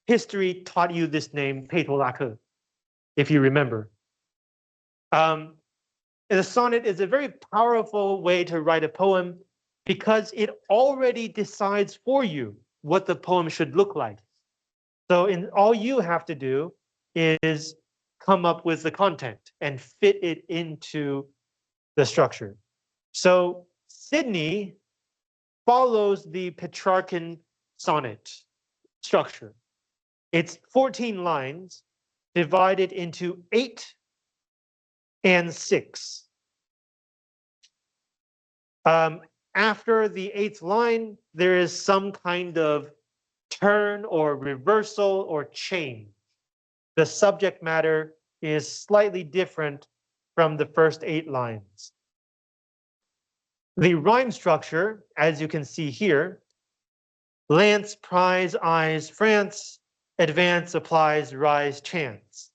history taught you this name, 佩托拉克, if you remember. The sonnet is a very powerful way to write a poem because it already decides for you what the poem should look like. So all you have to do is come up with the content and fit it into the structure. So Sidney follows the Petrarchan sonnet structure. It's 14 lines divided into 8 and 6. After the 8th line, there is some kind of turn or reversal or change. The subject matter is slightly different from the first 8 lines. The rhyme structure, as you can see here, lance, prize, eyes, France, advance, applies, rise, chance.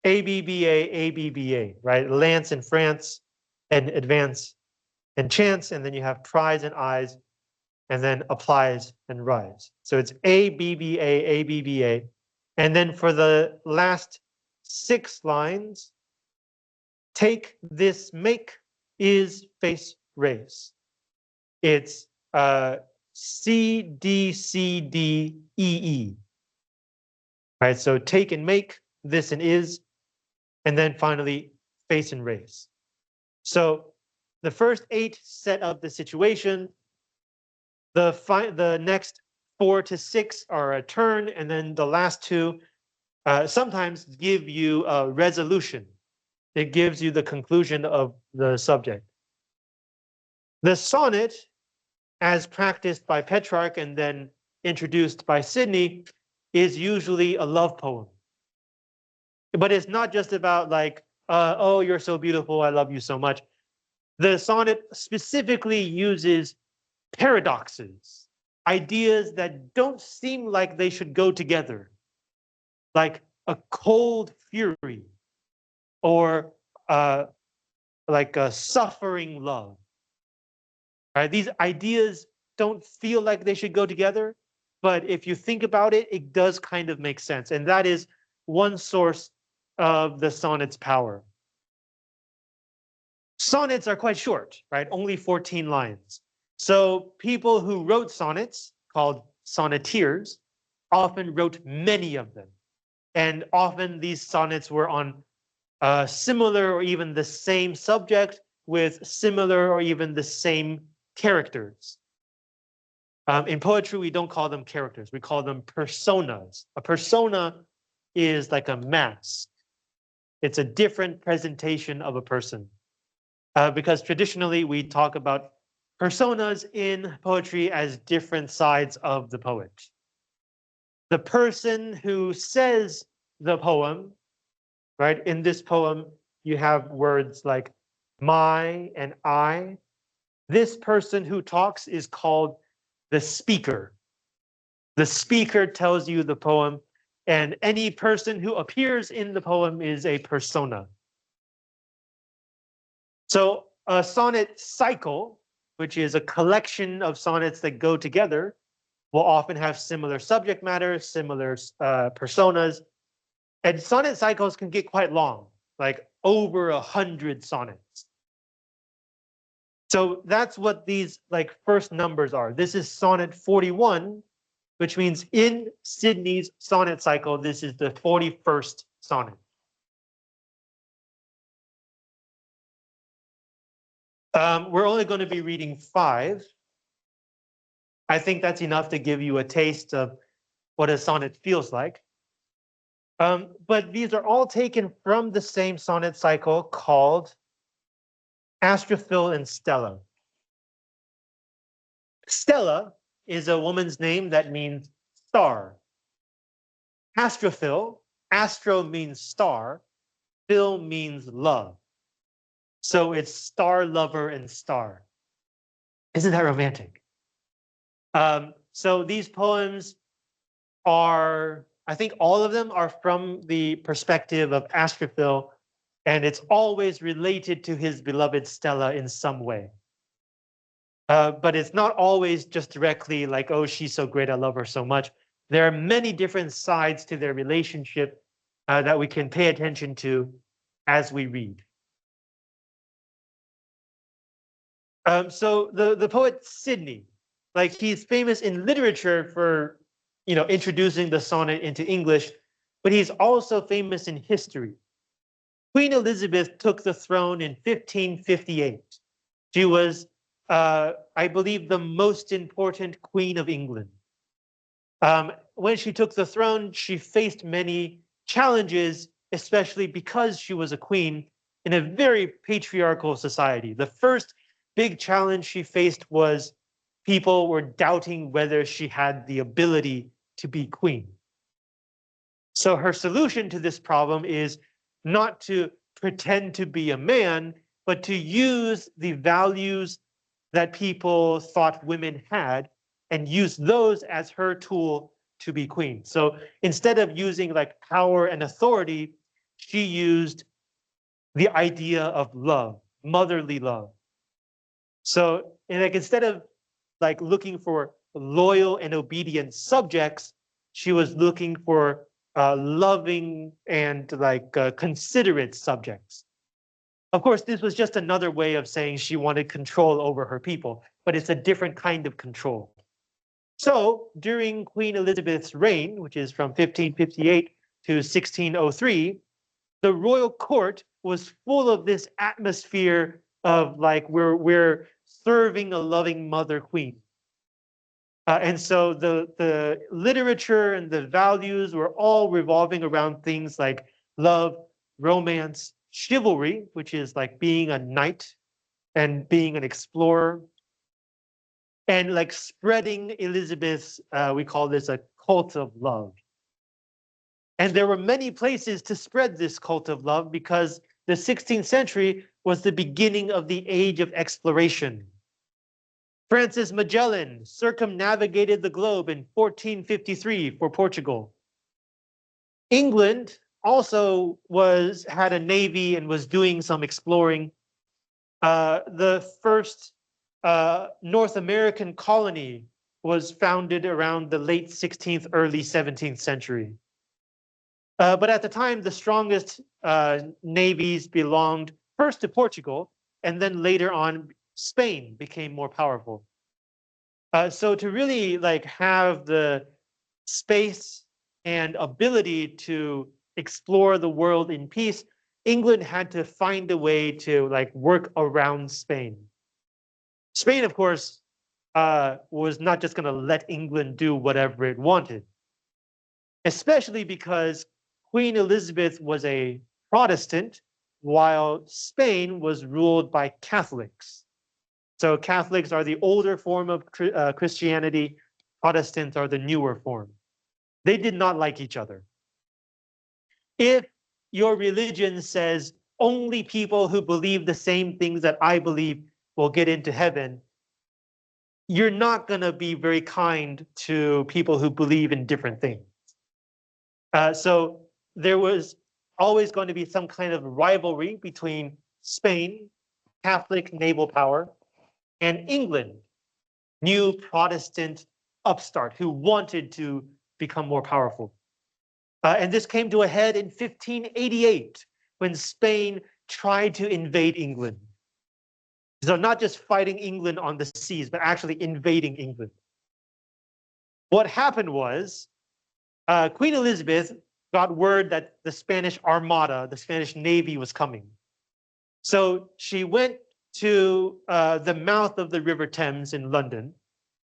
ABBA, ABBA, right? Lance in France and advance and chance, and then you have prize and eyes, and then applies and rise. So it's ABBA, ABBA. And then for the last 6 lines, take this, make, is, face, raise. It's C, D, C, D, E, E. Right, so take and make, this and is, and then finally face and raise. So the first 8 set up the situation. The next 4 to 6 are a turn, and then the last 2 sometimes give you a resolution. It gives you the conclusion of the subject. The sonnet, as practiced by Petrarch and then introduced by Sidney, is usually a love poem. But it's not just about like, oh, you're so beautiful, I love you so much. The sonnet specifically uses paradoxes, ideas that don't seem like they should go together, like a cold fury or like a suffering love. Right? These ideas don't feel like they should go together, but if you think about it, it does kind of make sense. And that is one source of the sonnet's power. Sonnets are quite short, right? Only 14 lines. So people who wrote sonnets, called sonneteers, often wrote many of them. And often these sonnets were on similar or even the same subject with similar or even the same characters. In poetry, we don't call them characters. We call them personas. A persona is like a mask. It's a different presentation of a person. Because traditionally, we talk about personas in poetry as different sides of the poet. The person who says the poem, right? In this poem, you have words like my and I. This person who talks is called the speaker. The speaker tells you the poem, and any person who appears in the poem is a persona. So a sonnet cycle, which is a collection of sonnets that go together, will often have similar subject matter, similar personas. And sonnet cycles can get quite long, like over 100 sonnets. So that's what these like first numbers are. This is sonnet 41, which means in Sidney's sonnet cycle, this is the 41st sonnet. We're only going to be reading 5. I think that's enough to give you a taste of what a sonnet feels like. But these are all taken from the same sonnet cycle called Astrophil and Stella. Stella is a woman's name that means star. Astrophil, astro means star, phil means love. So it's star lover and star. Isn't that romantic? So these poems are, I think all of them are from the perspective of Astrophil, and it's always related to his beloved Stella in some way. But it's not always just directly like, oh, she's so great, I love her so much. There are many different sides to their relationship that we can pay attention to as we read. So the poet Sidney, like he's famous in literature for, introducing the sonnet into English, but he's also famous in history. Queen Elizabeth took the throne in 1558. She was, I believe, the most important queen of England. When she took the throne, she faced many challenges, especially because she was a queen in a very patriarchal society. The first big challenge she faced was people were doubting whether she had the ability to be queen. So her solution to this problem is not to pretend to be a man, but to use the values that people thought women had and use those as her tool to be queen. So instead of using like power and authority, she used the idea of love, motherly love. So like instead of like looking for loyal and obedient subjects, she was looking for loving and like considerate subjects. Of course, this was just another way of saying she wanted control over her people, but it's a different kind of control. So during Queen Elizabeth's reign, which is from 1558 to 1603, the royal court was full of this atmosphere of like we're serving a loving mother queen. And so the literature and the values were all revolving around things like love, romance, chivalry, which is like being a knight and being an explorer, and like spreading Elizabeth's, we call this a cult of love. And there were many places to spread this cult of love because the 16th century was the beginning of the age of exploration. Francis Magellan circumnavigated the globe in 1453 for Portugal. England also had a navy and was doing some exploring. The first North American colony was founded around the late 16th, early 17th century. But at the time, the strongest navies belonged first to Portugal, and then later on, Spain became more powerful. So to really like have the space and ability to explore the world in peace, England had to find a way to like work around Spain. Spain, of course, was not just going to let England do whatever it wanted, especially because Queen Elizabeth was a Protestant, while Spain was ruled by Catholics. So Catholics are the older form of Christianity, Protestants are the newer form. They did not like each other. If your religion says only people who believe the same things that I believe will get into heaven, you're not going to be very kind to people who believe in different things. So there was always going to be some kind of rivalry between Spain, Catholic naval power, and England, new Protestant upstart who wanted to become more powerful. And this came to a head in 1588 when Spain tried to invade England. So not just fighting England on the seas, but actually invading England. What happened was Queen Elizabeth got word that the Spanish Armada, the Spanish Navy was coming. So she went to the mouth of the River Thames in London,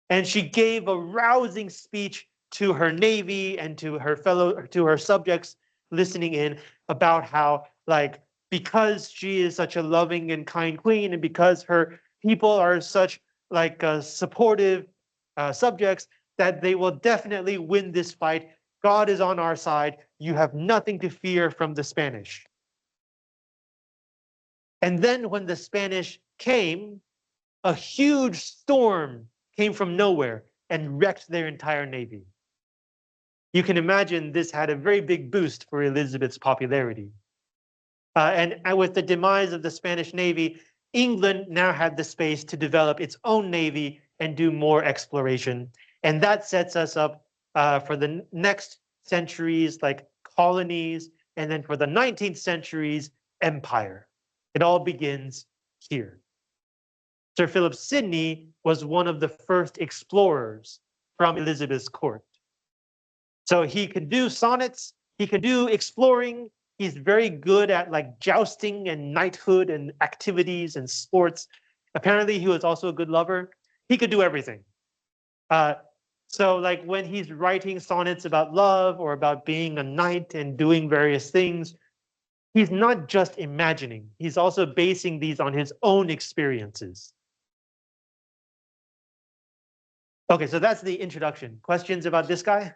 and she gave a rousing speech to her navy and to her subjects listening in about how, like, because she is such a loving and kind queen, and because her people are such like supportive subjects, that they will definitely win this fight. God is on our side. You have nothing to fear from the Spanish. And then when the Spanish came, a huge storm came from nowhere and wrecked their entire navy. You can imagine this had a very big boost for Elizabeth's popularity. And with the demise of the Spanish Navy, England now had the space to develop its own navy and do more exploration. And that sets us up for the next centuries, like colonies, and then for the 19th centuries, empire. It all begins here. Sir Philip Sidney was one of the first explorers from Elizabeth's court. So he could do sonnets, he could do exploring. He's very good at like jousting and knighthood and activities and sports. Apparently, he was also a good lover. He could do everything. So like when he's writing sonnets about love or about being a knight and doing various things, he's not just imagining. He's also basing these on his own experiences. Okay, so that's the introduction. Questions about this guy?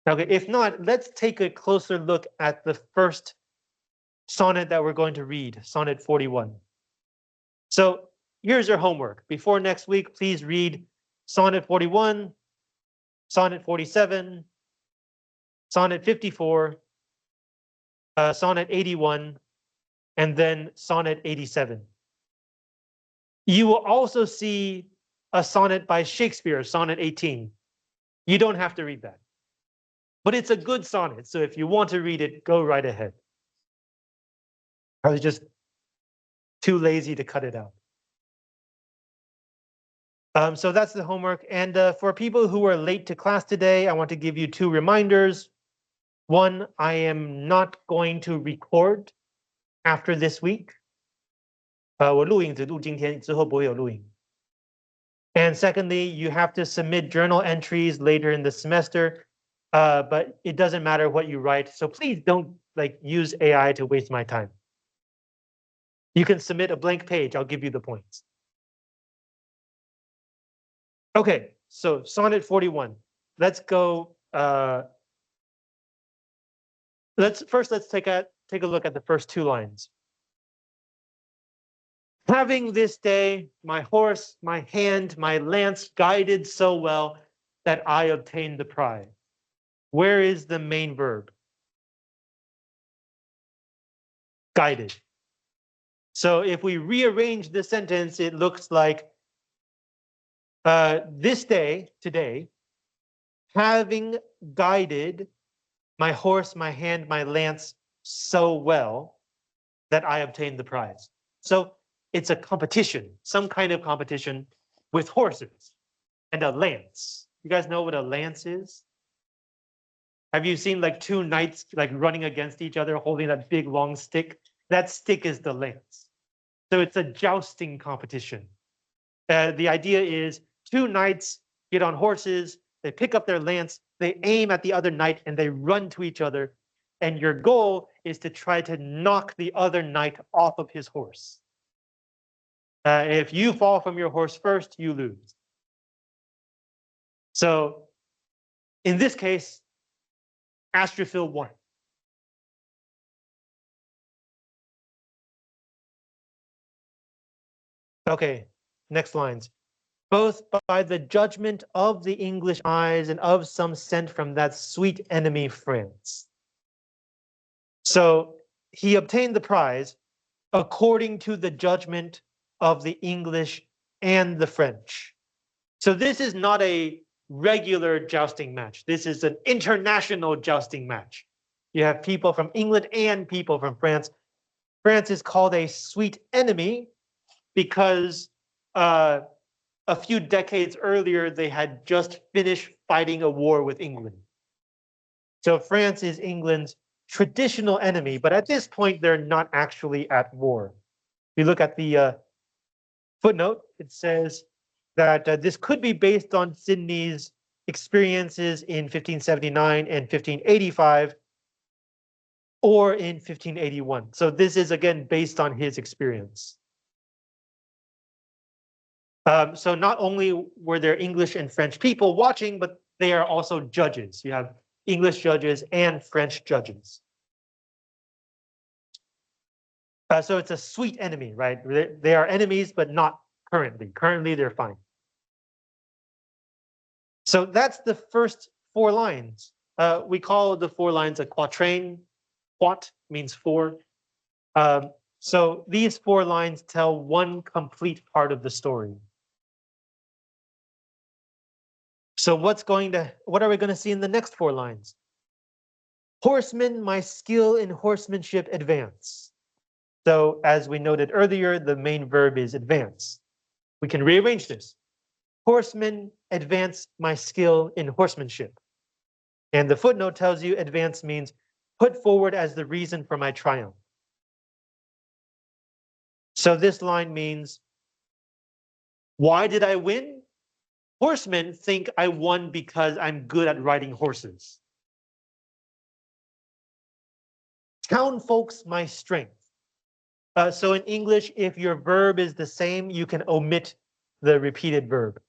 Okay, if not, let's take a closer look at the first sonnet that we're going to read, Sonnet 41. So here's your homework. Before next week, please read Sonnet 41, Sonnet 47, Sonnet 54, Sonnet 81, and then Sonnet 87. You will also see a sonnet by Shakespeare, Sonnet 18. You don't have to read that. But it's a good sonnet, so if you want to read it, go right ahead. I was just too lazy to cut it out. So that's the homework. And for people who are late to class today, I want to give you two reminders. One, I am not going to record after this week. 我录影只录今天，之后不会有录影。And secondly, you have to submit journal entries later in the semester, but it doesn't matter what you write. So please don't like use AI to waste my time. You can submit a blank page. I'll give you the points. Okay, so Sonnet 41. Let's go. Let's take a look at the first two lines. Having this day my horse, my hand, my lance guided so well that I obtained the prize. Where is the main verb? Guided. So if we rearrange the sentence, it looks like this day, today, having guided my horse, my hand, my lance so well that I obtained the prize. So it's a competition, some kind of competition with horses and a lance. You guys know what a lance is? Have you seen like two knights like running against each other holding that big long stick? That stick is the lance. So it's a jousting competition. The idea is two knights get on horses, they pick up their lance, they aim at the other knight and they run to each other. And your goal is to try to knock the other knight off of his horse. If you fall from your horse first, you lose. So in this case, Astrophil won. Okay, next lines. Both by the judgment of the English eyes and of some sent from that sweet enemy France. So he obtained the prize according to the judgment of the English and the French. So this is not a regular jousting match. This is an international jousting match. You have people from England and people from France. France is called a sweet enemy because a few decades earlier, they had just finished fighting a war with England. So France is England's traditional enemy, but at this point, they're not actually at war. If you look at the footnote, it says that this could be based on Sidney's experiences in 1579 and 1585, or in 1581. So this is, again, based on his experience. So not only were there English and French people watching, but they are also judges. You have English judges and French judges. So it's a sweet enemy, right? They are enemies, but not currently. Currently, they're fine. So that's the first 4 lines. We call the 4 lines a quatrain. Quat means 4. So these 4 lines tell one complete part of the story. So what are we going to see in the next 4 lines? Horseman, my skill in horsemanship advance. So as we noted earlier, the main verb is advance. We can rearrange this. Horseman, advance my skill in horsemanship. And the footnote tells you advance means put forward as the reason for my triumph. So this line means, why did I win? Horsemen think I won because I'm good at riding horses. Town folks, my strength. So in English, if your verb is the same, you can omit the repeated verb.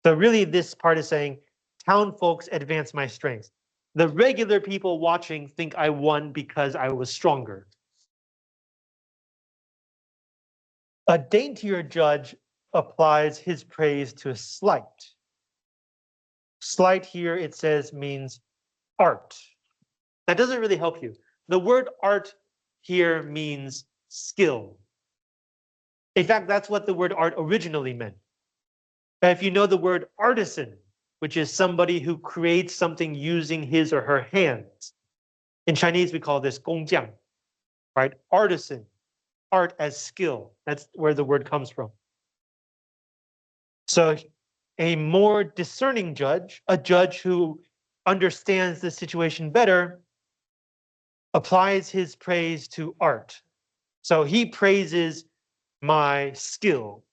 So really this part is saying, town folks advance my strength. The regular people watching think I won because I was stronger. A daintier judge applies his praise to a slight. Slight here, it says, means art. That doesn't really help you. The word art here means skill. In fact, that's what the word art originally meant. If you know the word artisan, which is somebody who creates something using his or her hands. In Chinese, we call this 工匠, right? Artisan, art as skill. That's where the word comes from. So a more discerning judge, a judge who understands the situation better, applies his praise to art. So he praises my skill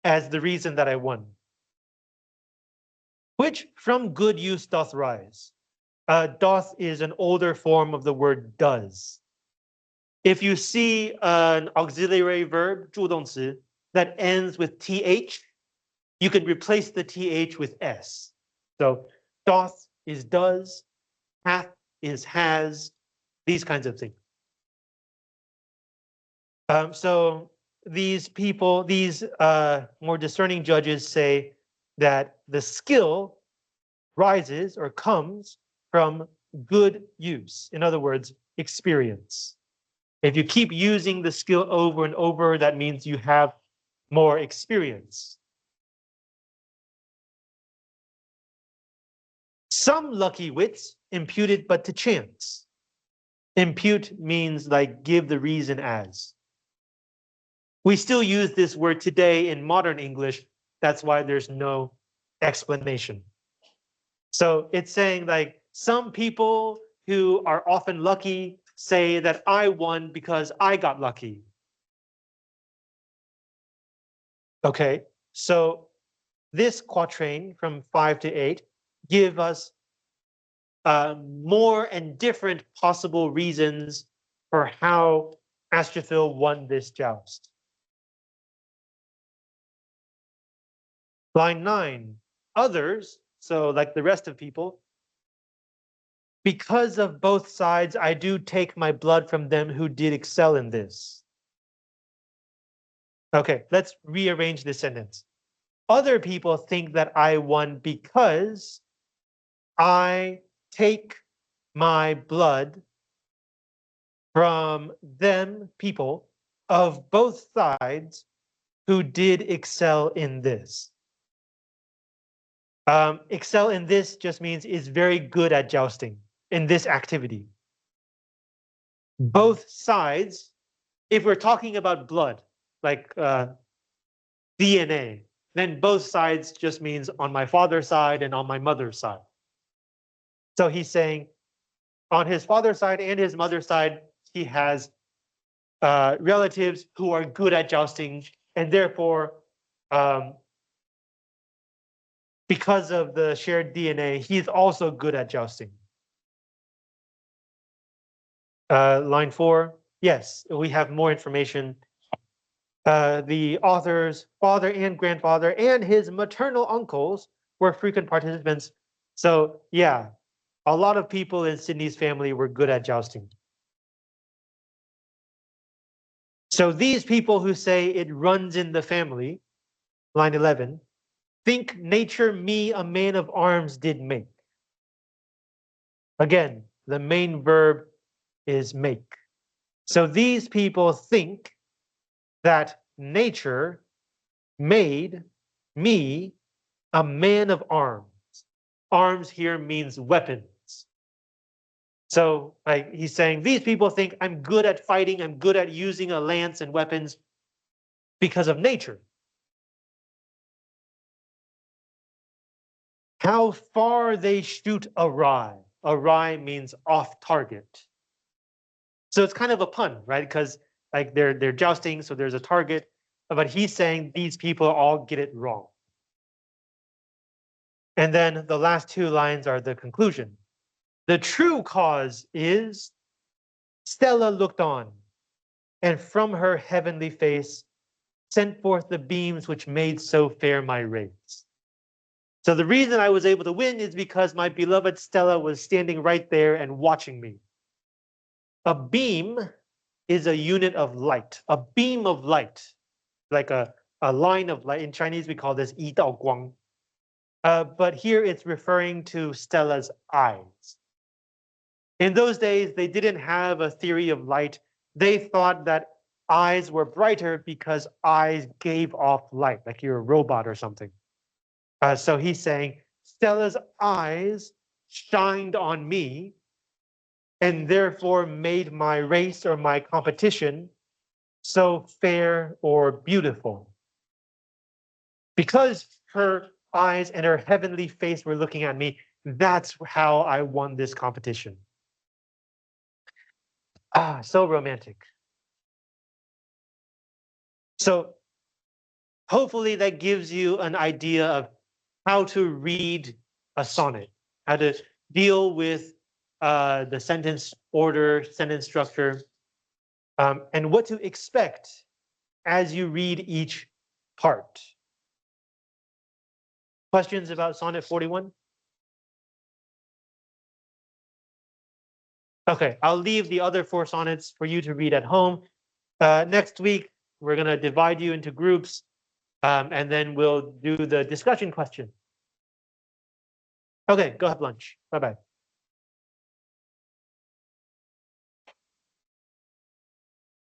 as the reason that I won. Which from good use doth rise. Doth is an older form of the word does. If you see an auxiliary verb, 助动词, that ends with th, you can replace the th with s. So doth is does, hath is has, these kinds of things. So these people, these more discerning judges say that the skill rises or comes from good use. In other words, experience. If you keep using the skill over and over, that means you have more experience. Some lucky wits imputed but to chance. Impute means like give the reason as. We still use this word today in modern English. That's why there's no explanation. So it's saying like some people who are often lucky say that I won because I got lucky. Okay, so this quatrain from 5 to 8 give us more and different possible reasons for how Astrophil won this joust. Line 9, others, so like the rest of people, because of both sides, I do take my blood from them who did excel in this. Okay, let's rearrange this sentence. Other people think that I won because I take my blood from them, people of both sides who did excel in this. Excel in this just means is very good at jousting in this activity. Both sides, if we're talking about blood, like DNA, then both sides just means on my father's side and on my mother's side. So he's saying On his father's side and his mother's side, he has relatives who are good at jousting, and therefore, because of the shared DNA, he's also good at jousting. Line 4, yes, we have more information. The author's father and grandfather and his maternal uncles were frequent participants. So yeah, a lot of people in Sidney's family were good at jousting. So these people who say it runs in the family, line 11, think nature me a man of arms did make. Again, the main verb is make. So these people think that nature made me a man of arms. Arms here means weapons. So like he's saying, these people think I'm good at fighting, I'm good at using a lance and weapons because of nature. How far they shoot awry. Awry means off target. So it's kind of a pun, right? Because like they're jousting, so there's a target, but he's saying these people all get it wrong. And then the last two lines are the conclusion. The true cause is Stella looked on, and from her heavenly face sent forth the beams which made so fair my race. So the reason I was able to win is because my beloved Stella was standing right there and watching me. A beam is a unit of light, a beam of light, like a line of light. In Chinese, we call this 一道光. But here it's referring to Stella's eyes. In those days, they didn't have a theory of light. They thought that eyes were brighter because eyes gave off light, like you're a robot or something. So he's saying, Stella's eyes shined on me and therefore made my race or my competition so fair or beautiful. Because her eyes and her heavenly face were looking at me, that's how I won this competition. Ah, so romantic. So hopefully that gives you an idea of how to read a sonnet, how to deal with the sentence order, sentence structure, and what to expect as you read each part. Questions about Sonnet 41? Okay, I'll leave the other 4 sonnets for you to read at home. Next week, we're going to divide you into groups, and then we'll do the discussion question. Okay, go have lunch. Bye-bye.